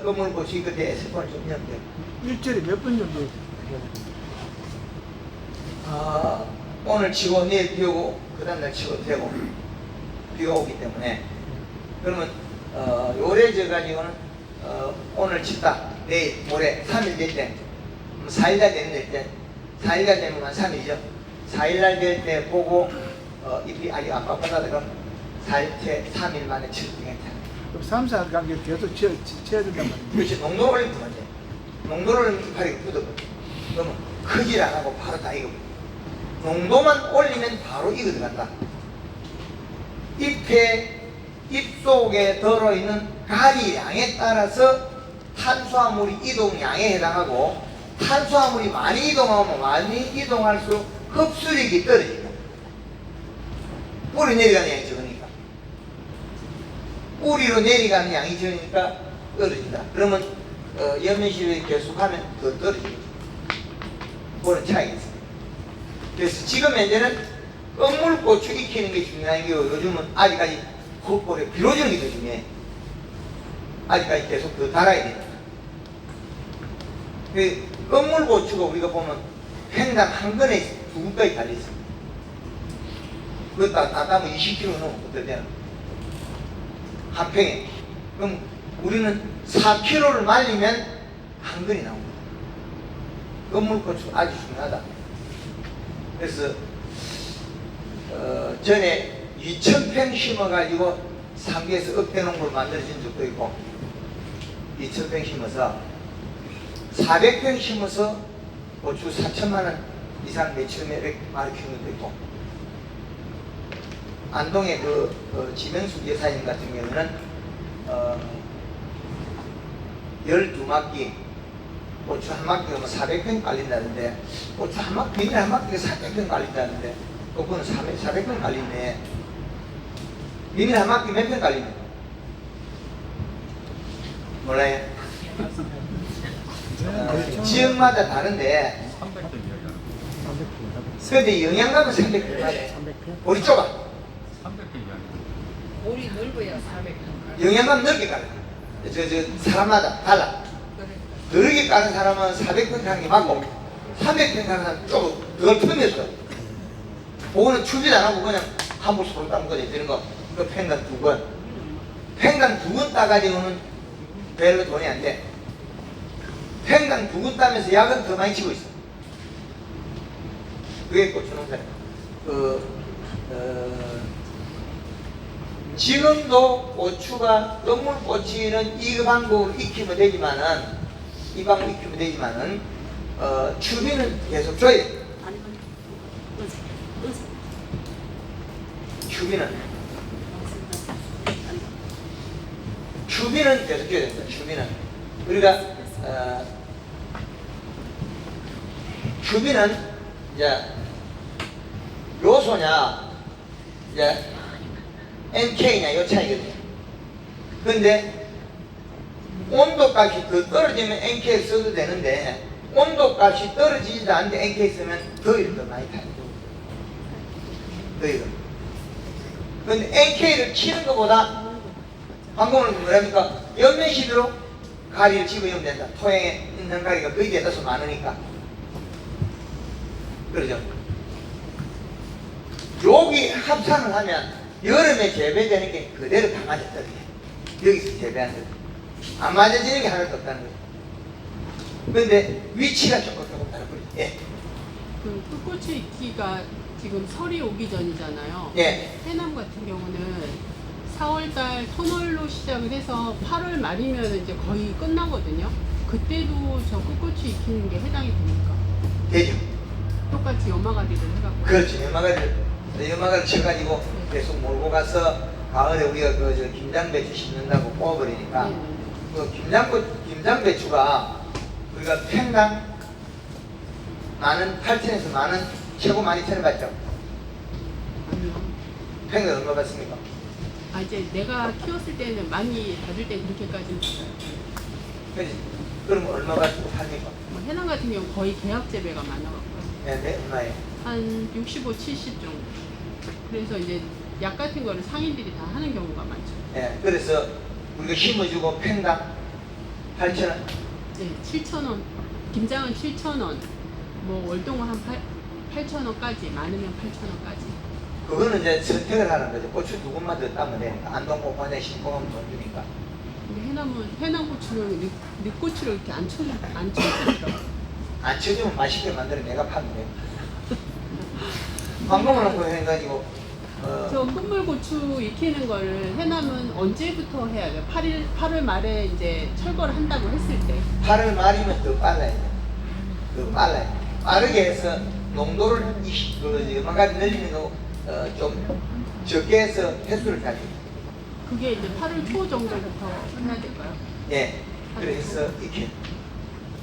끝물고추 익을 때 에스프를 좀 넣으면 돼요.
일주일에 몇 번 정도 해야 돼요?
오늘 치고 내일 비 오고 그 다음날 치고 되고 비가 오기 때문에 그러면 요래 져가지고는 오늘 쳤다 내일 모레 3일 될 때 4일날 되는 때 4일날 되면 한 3일이죠. 4일날 될 때 보고 잎이 아직 안 빡빡하다 그럼 4일째 3일 만에 쳐도 괜찮아요.
그럼 3, 4일 간격 계속 쳐야 된단 말이에요.
그렇지. 농도를 올리면 안 돼. 농도를 이파리 굳어버려. 그러면 크질 안 하고 바로 다 익어버려. 농도만 올리면 바로 익어 들어간다. 잎 속에 들어있는 가리량에 따라서 탄수화물이 이동량에 해당하고 탄수화물이 많이 이동하면 많이 이동할수록 흡수력이 떨어집니다. 뿌리 내려가는 양이 적으니까. 뿌리로 내려가는 양이 적으니까 떨어진다. 그러면 연면실을 계속하면 더 떨어집니다. 그런 차이가 있습니다. 그래서 지금 현재는 껌물고추 익히는 게 중요한 게 요즘은 아직까지 겉볼에 비로지는 게 더 중요해. 아직까지 계속 더 달아야 된다. 그 껌물고추가 우리가 보면 팽당 한 근에 2근까지 달려있습니다. 그것도 다 따면 20kg 넘어 어떨 때는 한 팽에. 그럼 우리는 4kg를 말리면 한 근이 나옵니다. 껌물고추 아주 중요하다. 그래서 전에 2,000평 심어가지고 상계에서 억대농부를 만들어진 적도 있고 2,000평 심어서 400평 심어서 고추 4천만원 이상 매출에 많이 키운 것도 있고 안동의 지명숙 여사님 같은 경우는 12막기 고추 한 막기가 뭐 400평 깔린다는데 고추 한 막기, 비닐 한 막기가 400평 깔린다는데 그거는 400평 깔리네. 비닐 한 막기 몇 평 깔리네? 몰라요? 지역마다 다른데
300도 이야기하는
근데 영양감은 300평 맞아요. 우리 좁아.
300도 이야기하는
우리 넓어야 400평.
영양감 넓게 깔아. 사람마다 달라. 넓게 까는 사람은 400평 하는 게 맞고 300평 하는 사람은 조금 덜 틈에서 그거는 추질 안 하고 그냥 한번 손으로 따는 거지. 되는 거. 그 팽당 2건. 팽당 2건 따가지고는 별로 돈이 안 돼. 팽당 2건 따면서 약은 더 많이 치고 있어. 그게 고추농사예요. 지금도 고추가 껌물고추는 이 방법으로 익히면 되지만은 추비는 계속 줘야 돼. 추비는 계속 줘야 된다. 추비는 우리가 추비는 이제 요소냐 이제 NK냐 요 차이거든요. 근데 온도값이 더 떨어지면 NK 써도 되는데 온도값이 떨어지지도 않는데 NK 쓰면 더위를 더 많이 타요. 더위를. 근데 NK를 치는 것보다 방법은 뭐랍니까? 연면시드로 가리를 집어넣으면 된다. 토양에 있는 가리가 거의 대다수 많으니까. 그러죠? 여기 합산을 하면 여름에 재배되는 게 그대로 다 맞았거든요. 여기서 재배하는 거. 안 맞아지는 게 하나도 없다는 거죠. 그런데 위치가 조금 다른 거죠. 예.
그 풋고추 익기가 지금 설이 오기 전이잖아요.
예.
해남 같은 경우는 4월달 터널로 시작을 해서 8월 말이면 이제 거의 끝나거든요. 그때도 저 풋고추 익히는 게 해당이 됩니까?
되죠.
똑같이 연마가리를 해갖고.
그렇죠. 연마가를 쳐가지고 계속 몰고 가서 가을에 우리가 김장배추 심는다고 뽑아버리니까 그 김장배추가 우리가 팽당 18,000에서 만원 최고 12,000원 받죠?
아니요.
팽당 얼마 받습니까?
아, 이제 내가 키웠을 때는 많이 받을 때 그렇게까지는 받아요.
그렇지. 그럼 얼마 받고 팝니까?
뭐 해남 같은 경우 는 거의 계약 재배가 많아갖고요.
네, 얼마예요?
한 65, 70 정도. 그래서 이제 약 같은 거를 상인들이 다 하는 경우가 많죠.
네, 그래서 우리가 심어주고 팽당 8,000원.
네, 7,000원. 김장은 7,000원. 뭐 월동은 한 8,000원까지, 많으면 8,000원까지.
그거는 이제 선택을 하는 거죠. 고추 두 군만 더 따면 되니까. 안동고판에 신고하면 돈 주니까.
근데 해남고추는 늦고추를 이렇게 안 쳐주더라고요.
안 쳐주면 맛있게 만들어 내가 파면 돼. 방법을 한번 해가지고
저 끝물고추 익히는 거를 해남은 언제부터 해야 돼요? 8월 말에 이제 철거를 한다고 했을 때.
8월 말이면 더 빨라야 돼. 더 빨라야 돼. 빠르게 해서 농도를 얼마까지 늘리는 거 좀 적게 해서 횟수를 가지고.
그게 이제 8월 초 정도부터 해야 될까요?
예. 그래서 이렇게.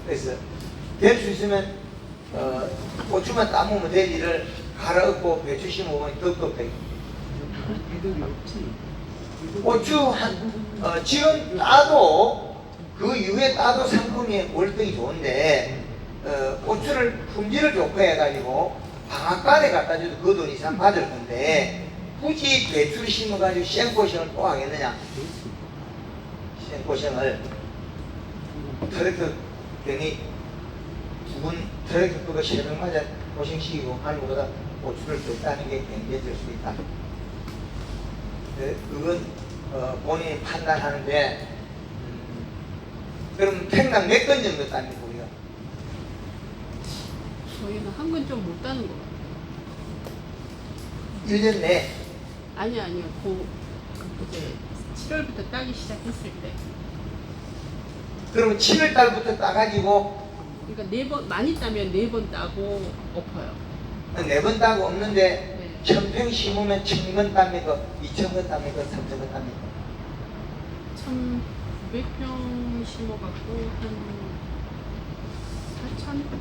그래서 될 수 있으면 고추만 따먹으면 될 일을 갈아엎고 배추 심으면 더욱더 돼. 고추 지금 따도 그 이후에 따도 상품이 월등히 좋은데 고추를 품질을 좋게 해가지고 방앗간에 갖다 줘도 그 돈 이상 받을 건데 굳이 배추를 심어가지고 생고생을 또 하겠느냐. 생고생을 트랙터 괜히 두분 트랙터 끄고 새벽 맞아 고생시키고 하는 것보다 고추를 더 따는 게 경제될 수 있다. 그건 본인이 판단하는데 그럼 팽당 몇 건 정도 땁니까 우리가?
저희는 한 건 좀 못 따는 것 같아요.
1년 내
아니요. 이제 7월부터 따기 시작했을 때.
그러면 7월 달부터 따가지고
그러니까 4번, 많이 따면 4번 따고 엎어요.
4번 따고 없는데
네.
1000평 심으면 1000건 땁니까? 2000건 땁니까? 3000건 땁니까?
1,900평 심어갖고 한 4,000근?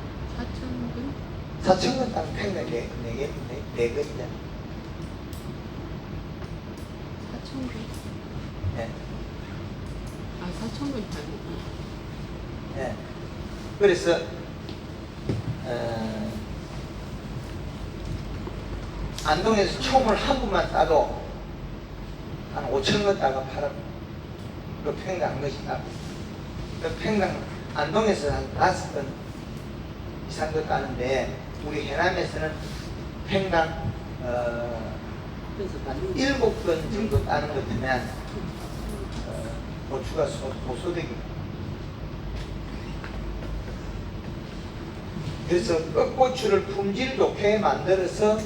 4000건 따면 팽당 4건이잖아.
4,000근?
예.
아, 4,000근 따고.
예. 그래서 안동에서 총을 한 분만 따도 한 5,000건 따가 팔아. 그 팽당 한 것이 따고. 그 팽당 안동에서 한 5건 이상도 따는데 우리 해남에서는 팽당 7건 정도 따는 것 같으면 고추가 고소득입니다. 그래서 끝고추를 품질 좋게 만들어서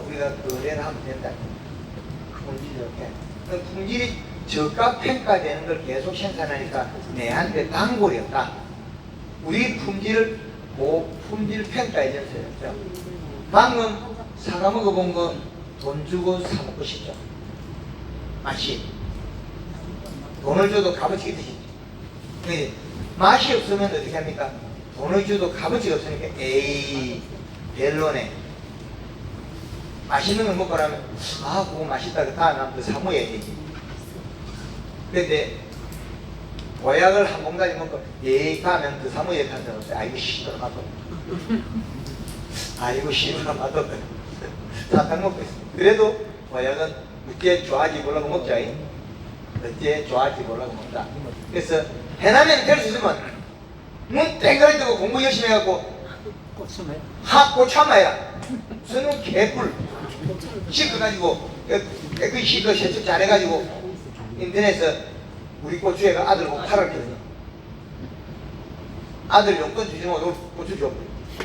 우리가 거래를 하면 된다. 품질 좋게. 그 품질이 저가 평가되는 걸 계속 생산하니까 내한테 단골이 없다. 우리 품질을 고품질 평가 에이전시였죠. 방금 사과 먹어본 거 돈 주고 사 먹고 싶죠. 맛이. 돈을 줘도 값어치게 드시죠. 맛이 없으면 어떻게 합니까? 돈을 줘도 값어치가 없으니까 에이 별로네. 맛있는 걸 먹고 나면 아 그거 맛있다. 그 다음에 한번 더 사 먹어야 되지. 근데 보약을 한 봉다리 먹고 에이 다음에 더 사 먹어야 된다고 했어요. 아이고 시들어 맛도. 아이고 시들어 맛도. 사탕 먹고 있어. 그래도 보약은 어째 좋아하지 몰라고 먹자. 어째 좋아하지 몰라고 먹자. 그래서 해남에는 될 수 있으면 눈 땡그리 뜨고 공부 열심히 해갖고 고추 한마 해라. 저는 개꿀 씻어가지고 깨끗이 씻어 세척 잘해가지고 인터넷에서 우리 고추애가 아들 보고 팔았거든요. 아들 용돈 주지 말고 고추 줘.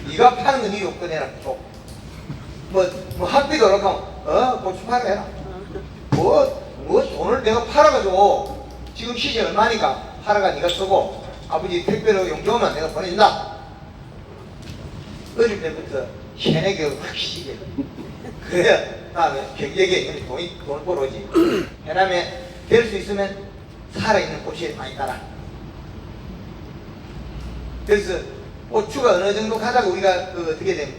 네가 파는 건 네 용돈 해라. 줘. 뭐 학비도 그렇고 고추 팔아라. 뭐 돈을 내가 팔아가지고 지금 시세 얼마니까 팔아가 네가 쓰고 아버지 택배로 용돈 오면 내가 보내준다. 어릴 때부터 세뇌교육 확실히 그래야 다음에 경제계에 돈을 벌어오지. 해남에 될 수 있으면 살아있는 고추에 많이 따라. 그래서 고추가 어느 정도 가다가 우리가 어떻게 되면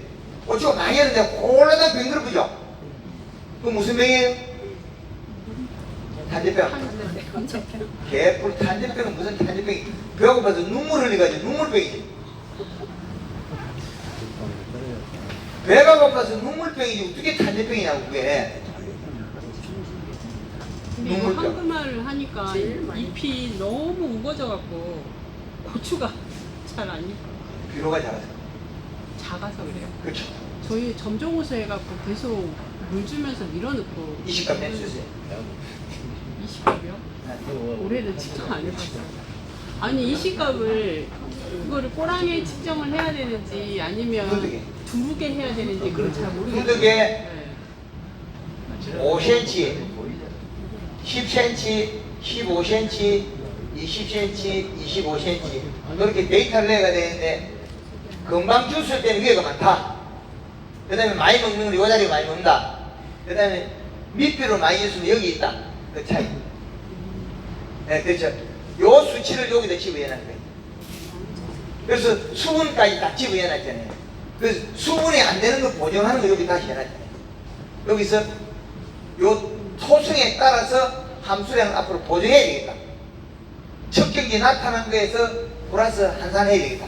고추가 많이 하는데 홀라당 병 들어보죠. 그 무슨 병이에요? 탄저병. 개뿔 탄저병은 무슨 탄저병이? 배고파서 눈물 흘려가지고 눈물병이지. 배가 고파서 눈물병이지 어떻게 탄저병이냐고 그게.
근데 이거
눈물병.
한글말을 하니까 잎이 너무 우거져갖고 고추가 잘 안 익어.
비로가 작아서.
작아서 그래요.
그렇죠.
저희 점종호수 해갖고 계속 물 주면서 밀어넣고
20값 내주세요.
20갑이요? 올해는 측정 안 해봤어요. 아니 20갑을 그거를 꼬랑에 측정을 해야 되는지 아니면
두둑에.
두르게 해야 되는지 그걸 잘 모르겠어요.
두둑에
네.
5cm, 10cm, 15cm, 20cm, 25cm 이렇게 데이터를 내가 되는데 금방 줬을 때는 위에가 많다. 그 다음에 많이 먹는 건 이 자리에 많이 먹는다. 그 다음에 밑비로 많이 줬으면 여기 있다. 그 차이. 네, 그렇죠. 요 수치를 여기다 집어넣는 거예요. 그래서 수분까지 다 집어넣었잖아요. 그래서 수분이 안 되는 거 보정하는 거 여기 다시 해놨잖아요. 여기서 요 토성에 따라서 함수량을 앞으로 보정해야 되겠다. 척경기 나타난 거에서 플러스 환산해야 되겠다.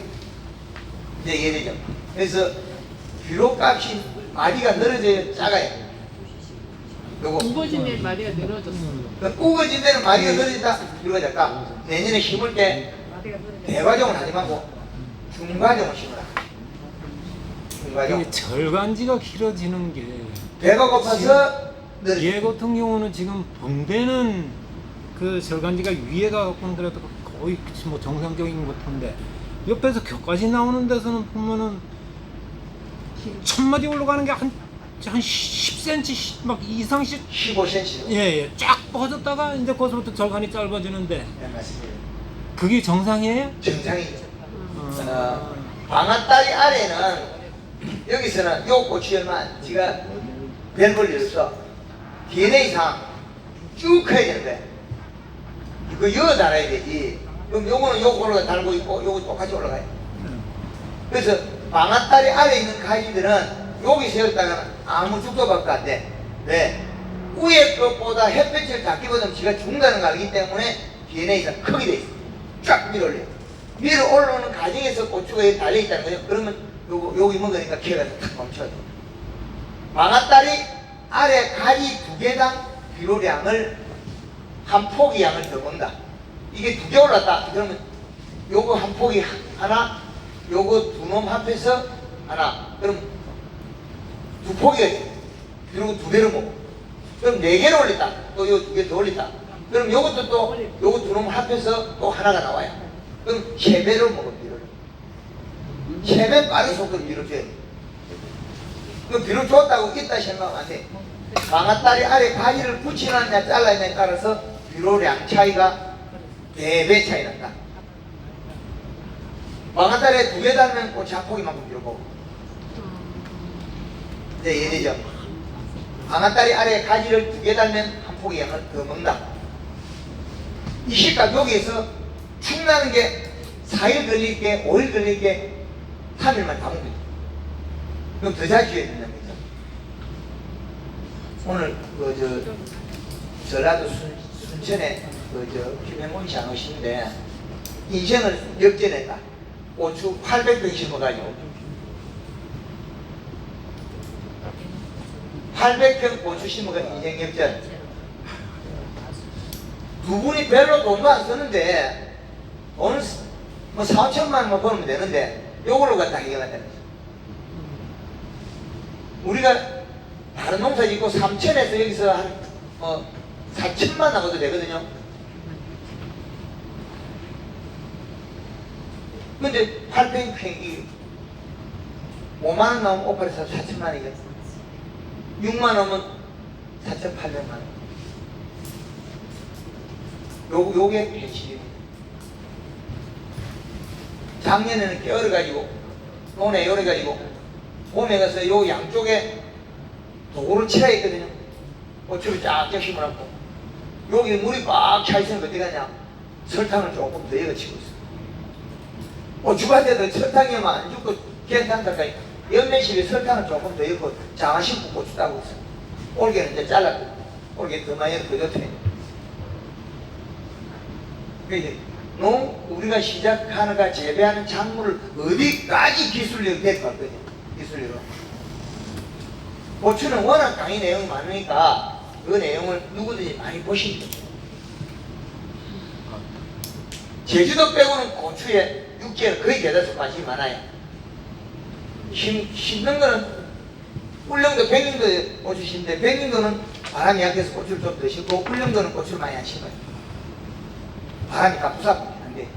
이제 이해되죠? 그래서 비료값이 마디가 늘어져야 작아요. 요거
우거진 데 마리가 늘어졌어요.
우거진 데는 마디가 늘어진다. 비료가 작다. 내년에 심을 때 대과정을 하지 말고 중과정을 심으라. 중과정.
이게 절간지가 길어지는 게
배가 고파서 늘어져.
얘 같은 경우는 지금 붕대는 그 절간지가 위에가 갖고는 그래도 거의 뭐 정상적인 것 같은데 옆에서 격까지 나오는 데서는 보면은 1000마디 올라가는 게 한 10cm 막 이상씩
15cm.
예예 쫙 퍼졌다가 이제 거기서부터 절간이 짧아지는데
네, 맞습니다.
그게 정상이에요?
정상이죠. 방앗다리 아래는 여기서는 요 고추열만 지가 별 볼일 없어. DNA상 쭉 커야 되는데 이거 이어 달아야 되지. 그럼 요거는 요거로 달고 있고 요거 똑같이 올라가요. 그래서 방앗다리 아래에 있는 가지들은 여기 세웠다가 아무 죽도밖에 안 돼. 왜? 위에 것보다 햇볕을 작게 받으면 지가 죽는다는 걸 알기 때문에 DNA상 크게 돼 있어. 쫙 밀어 올려. 위로 올라오는 과정에서 고추가 여기 달려있다는 거예요. 그러면 여기 먹으니까 키가 탁 멈춰요. 방앗다리 아래 가지 2개당 비료량을 한 포기 양을 더 먹는다. 이게 2개 올랐다. 그러면 요거 한 포기 하나, 요거 2놈 합해서 하나. 그럼 2포기가 돼. 그리고 2배로 먹어. 그럼 4개를 올렸다. 또 요 2개 더 올렸다. 그럼 요것도 또 요거 2놈 합해서 또 하나가 나와요. 그럼 3배로 먹어, 비료를. 3배 빠른 속도로 비료 줘야 돼. 그 비료 줬다고 있다 생각하면 안 돼. 방앗다리 아래 가지를 붙이느냐 잘라느냐에 따라서 비료량 차이가 4배 차이 난다. 방앗다리에 2개 달면 꽃이 한 포기만큼 비료 먹어. 이제 이해되죠? 방앗다리 아래 가지를 2개 달면 한 포기 양을 더 먹는다. 이 시각 여기에서 축나는 게 4일 걸릴 게 5일 걸릴 게 3일만 다 먹는 거죠. 그럼 더 잘 지어야 된다는 거죠. 오늘 전라도 순천에 김영곤 씨 안 오시는데 인생을 역전했다. 고추 800병 심어가지고 800평 고추 심어가 인생 역전. 두 분이 별로 돈도 안 쓰는데 돈은 뭐 4천만 원만 벌면 되는데 요걸로 갖다 해결한다는 거죠. 우리가 다른 농사 짓고 3천에서 여기서 한 4천만 나가도 되거든요. 근데 8평이 5만 원 나오면 오빠에서 4천만 원이겠어. 6만 원 오면 4,800만 원. 요게 현실입니다. 작년에는 깨어가지고 논에 열어가지고 봄에 가서 요 양쪽에 도구를 치라 했거든요. 고추를 쫙쫙 심어놨고 여기 물이 꽉 차있으면 어디 가냐? 설탕을 조금 더 넣어치고 있어. 고추밭에도 설탕이면 안 죽고 괜찮다니까 연면실에 설탕을 조금 더 넣고 장아 심고 고추 따고 있어. 올게는 이제 잘랐고 올게 더 많이 더 좋대. 우리가 시작하는가 재배하는 작물을 어디까지 기술력이 될것 같거든요. 기술력으로. 고추는 워낙 강의 내용이 많으니까 그 내용을 누구든지 많이 보십니다. 제주도 빼고는 고추에 육지에 거의 대다수 관심이 많아요. 심는 거는 울릉도 백령도에 고추 심는데 백령도는 바람이 약해서 고추를 좀 더 심고 울릉도는 고추를 많이 안 심어요. 바람이 다 부사한데.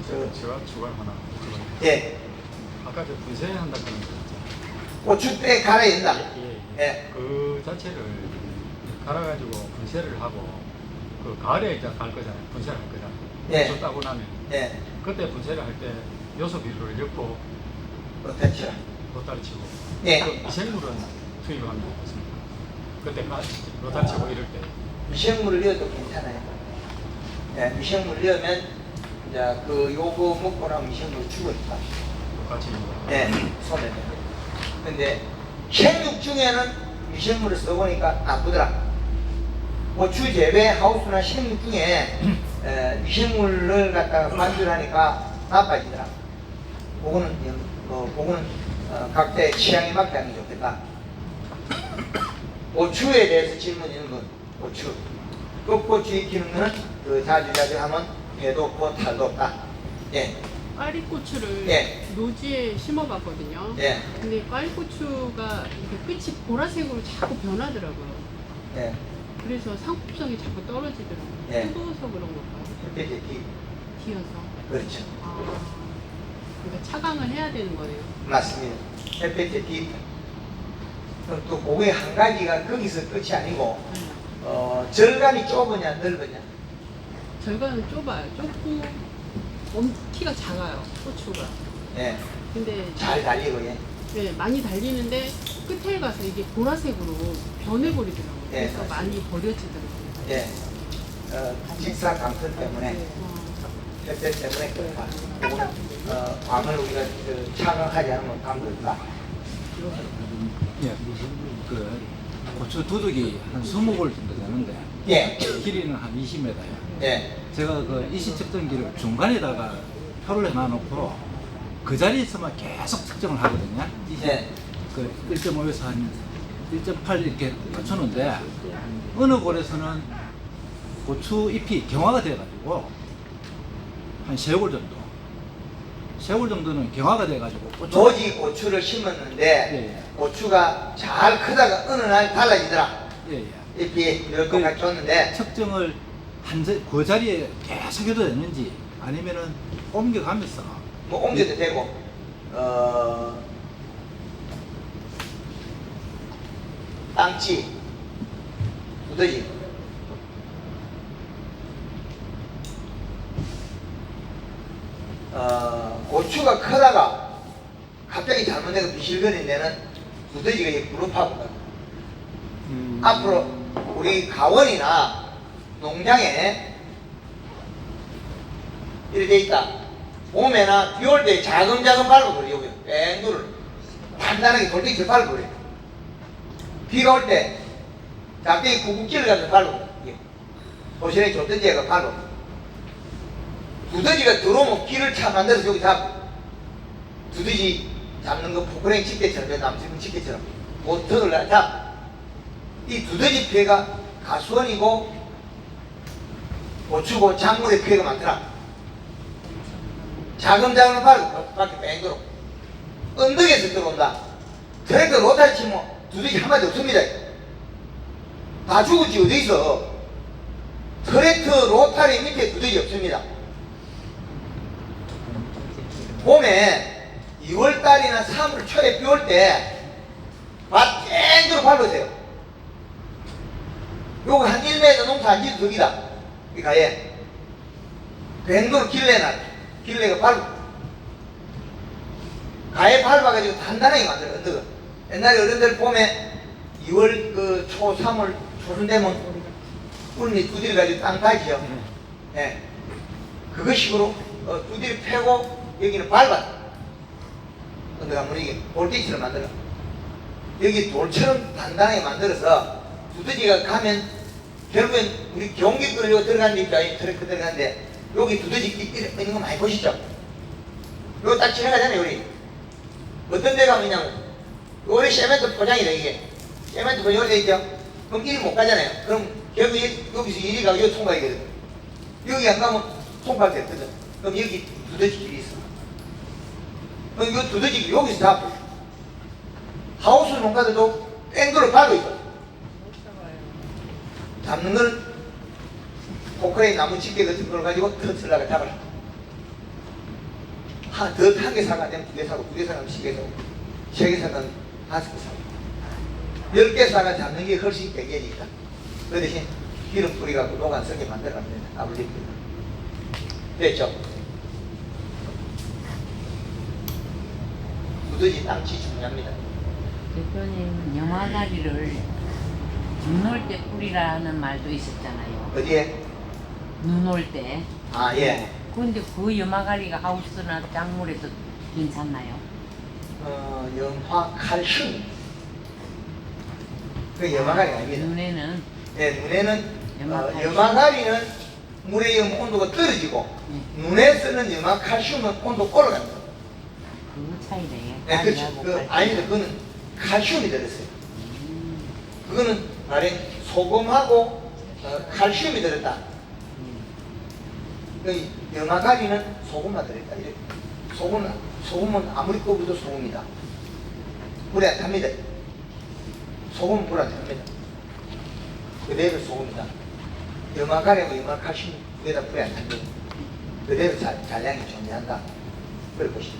제가 추가 하나.
예.
아까 저 분쇄한다는 거 있잖아요.
고추 때 갈아야 된다. 예.
그 자체를 갈아가지고 분쇄를 하고 그 가을에 이제 갈 거잖아요. 분쇄를 할 거잖아요.
예.
고추 따고 나면
예.
그때 분쇄를 할 때 요소 비료를 넣고
그렇죠.
로타리 치고
예.
그 미생물은 투입을 하면 어떻습니까? 그때 로타리 치고 이럴 때
미생물을 넣어도 괜찮아요. 예. 미생물 넣으면 이제 그 요거 먹고 나면 미생물이 죽어있다.
똑같이
예. 손에. 근데 생육 중에는 미생물을 써보니까 나쁘더라. 고추 재배 하우스나 생육 중에 미생물을 갖다가 관주하니까 나빠지더라. 그거는 각자의 취향에 맞게 하는 게 좋겠다. 고추에 대해서 질문 있는 분, 고추. 끝고추 익히는 거는 그 자주 하면 배도 없고 탈도 없다. 예.
꽈리고추를
예.
노지에 심어봤거든요.
예.
근데 꽈리고추가 이렇게 끝이 보라색으로 자꾸 변하더라고요.
예.
그래서 상품성이 자꾸 떨어지더라고요.
예.
뜨거워서 그런 걸까요?
햇볕에
뒤어서.
그렇죠.
아, 그러니까 차강을 해야 되는 거네요.
맞습니다. 햇볕에 뒤. 또 그게 한 가지가 거기서 끝이 아니고
네.
절간이 좁으냐 넓으냐.
절간은 좁아요. 좁고 키가 작아요. 고추가.
예.
근데
잘 달리고 예.
네, 많이 달리는데 끝에 가서 이게 보라색으로 변해버리더라고요.
네,
그래서
맞습니다.
많이 버려지더라고요.
예. 직사 감선 때문에
어,
햇볕 때문에 그렇다. 그거는 광을 우리가 차강하지 않으면 감그렇다.
예. 그 고추 두둑이 한 20골 정도 되는데
예.
길이는 한 20m예요.
예.
제가 그 이시 측정기를 중간에다가 표를 해놔놓고 그 자리에서만 계속 측정을 하거든요.
예.
그 1.5에서 한 1.8 이렇게 맞추는데 어느 골에서는 고추 잎이 경화가 돼가지고 한 3골 정도, 3골 정도는 경화가 돼가지고
노지 고추를 심었는데
예.
고추가 잘 크다가 어느 날 달라지더라.
예, 예.
잎이 이렇게 같이 줬는데
측정을 그 자리에 계속 해도 되는지 아니면은 옮겨가면서
뭐 옮겨도 되고 땅치 두더지 고추가 크다가 갑자기 잘못되고 비실거리는 데는 두더지가 이 무릎하고 앞으로 우리 가원이나 농장에 이렇게 돼 있다. 봄에나 비 올 때 자금자금 밟아버려. 여기 뺑돌을 단단하게 돌덩이를 밟아버려. 비가 올 때 갑자기 구국질을 가서 밟아버려. 도시락에 줬던지가 밟아버려. 두더지가 들어오면 길을 차 만들어서 여기 잡고 두더지 잡는 거 포크랭이 집게처럼 남수분 집게처럼 못 터들라 잡. 이 두더지 피해가 가수원이고 고추고 작물의 피해가 많더라. 자금자금을 밟고 밖에 뺑 들어. 언덕에서 들어온다. 트랙터 로타리 치면 두더지 한 마디 없습니다. 다 죽었지 어디 있어. 트랙터 로타리 밑에 두더지 없습니다. 봄에 2월달이나 3월 초에 비 올 때 밭 뺑 들어 밟으세요. 요거 한 1m 농사 안 지도 덕이다. 이 가에 뱅도로 길래나 길래가 밟고 가에 밟아가지고 단단하게 만들어. 언덕은 옛날에 어른들 봄에 2월 그 초 3월 초순 되면 꿀미 두드려 가지고 땅 파지요. 예. 그것식으로 두드려 패고 여기는 밟아. 언덕 한번 이게 볼띠처럼 만들어. 여기 돌처럼 단단하게 만들어서 두더지가 가면 결국엔 우리 경기 끌려 들어가는 입장에 트랙터 들어가는데 여기 두더지 있는 거 많이 보시죠? 요거 딱 지나가잖아요. 우리 어떤 데 가면 그냥 요리 세멘트 포장이 돼. 이게 세멘트 포장이 돼 있죠? 그럼 이리 못 가잖아요. 그럼 결국 여기서 이리 가고 여기 통과해야 되거든. 여기 안 가면 통과가 됐거든. 그럼 여기 두더지 길이 있어. 그럼 이 두더지 여기서 잡고 하우스 농가들도 앵글을 밟고 있거든. 잡는 걸 포크레인 나무 집게 같은 걸 가지고 터틀라가 잡아라. 한 개 사가 안 되면 2개 사고, 2개 사가면 10개 사고, 3개 사가면 5개 사고, 10개 사가 잡는 게 훨씬 경계니까. 그 대신 기름 뿌리갖고 노간 썩게 만들어가면 된다. 아블리 뿌리. 됐죠? 무더지 땅치 중요합니다.
대표님 염화가리를 눈 올 때 뿌리라는 말도 있었잖아요.
어디에?
눈 올 때.
아, 예.
근데 그 염화가리가 하우스나 작물에도 괜찮나요?
염화 칼슘. 그 염화가리가 아닙니다.
눈에는
네, 눈에는
염화칼슘.
염화가리는 물의 온도가 떨어지고 눈에 쓰는 염화칼슘은 온도가 올라갑니다.
그 차이래요.
네, 그렇죠.
가리하고
아닙니다. 그거는 칼슘이 들었어요. 그거는 말해 소금하고 칼슘이 들었다. 그 염화가리는 소금만 들었다. 이렇게. 소금은 아무리 꼽아도 소금이다. 불에 안 탑니다. 소금은 불에 안 탑니다. 그대로 소금이다. 염화가리하고 염화칼슘 그게 다 불에 안 탑니다. 그대로 잔량이 존재한다. 그걸 보시면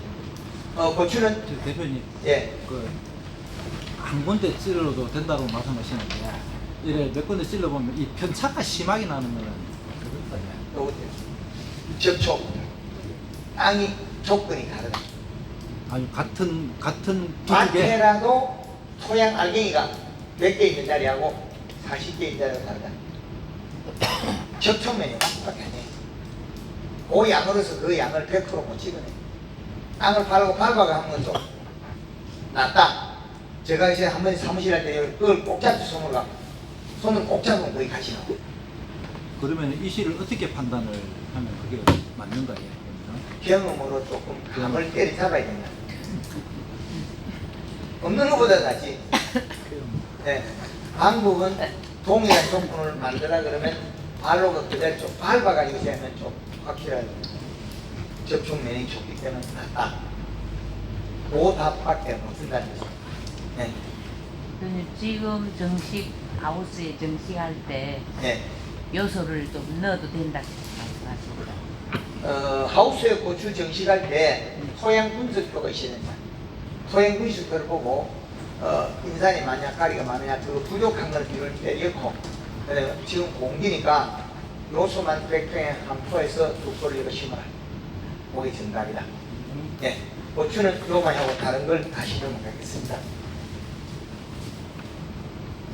돼요. 고추는
저 대표님,
예.
한 군데 찔러도 된다고 말씀하시는데 이래 몇 군데 찔러보면 이 편차가 심하게 나는 거는 그거거든요.
접촉 땅이 조건이 다르다.
아니 같은 비중에
밭에라도 토양 알갱이가 100개 있는 자리하고 40개 있는 자리가 다르다. 접촉면이 밖에 안 해. 그 양으로서 그 양을 100%못 찍어내. 땅을 밟아가 하면 좀 낫다. 제가 이제 한 번 사무실 할 때 그걸 꼭 잡지 손을 꼭 잡으면 거기 가시 나와.
그러면 이 시를 어떻게 판단을 하면 그게 맞는 거예요?
경험으로 조금 감을 때리 잡아야 된다. 없는 것보다 낫지. 네. 방법은 동일한 조건을 만들라 그러면 발로 그대로 좀 밟아가지고 재면 좀 확실하게 접촉면이 좋기 때문에 낫다. 그 답밖에 못 쓴다는 거죠. 네.
대표님 지금 정식 하우스에 정식할 때
네.
요소를 좀 넣어도 된다고 말씀하십니다.
하우스에 고추 정식할 때 토양 분석표가 있어야 된다. 토양 분석표를 보고 인산이 만약 가리가 많으냐 그 부족한 걸 비를 빼놓고 지금 공기니까 요소만 100평에 한 포에서 2포를 이거 심어라. 그게 정답이다. 예. 고추는 요만 하고 다른 걸 다시 넘어가겠습니다.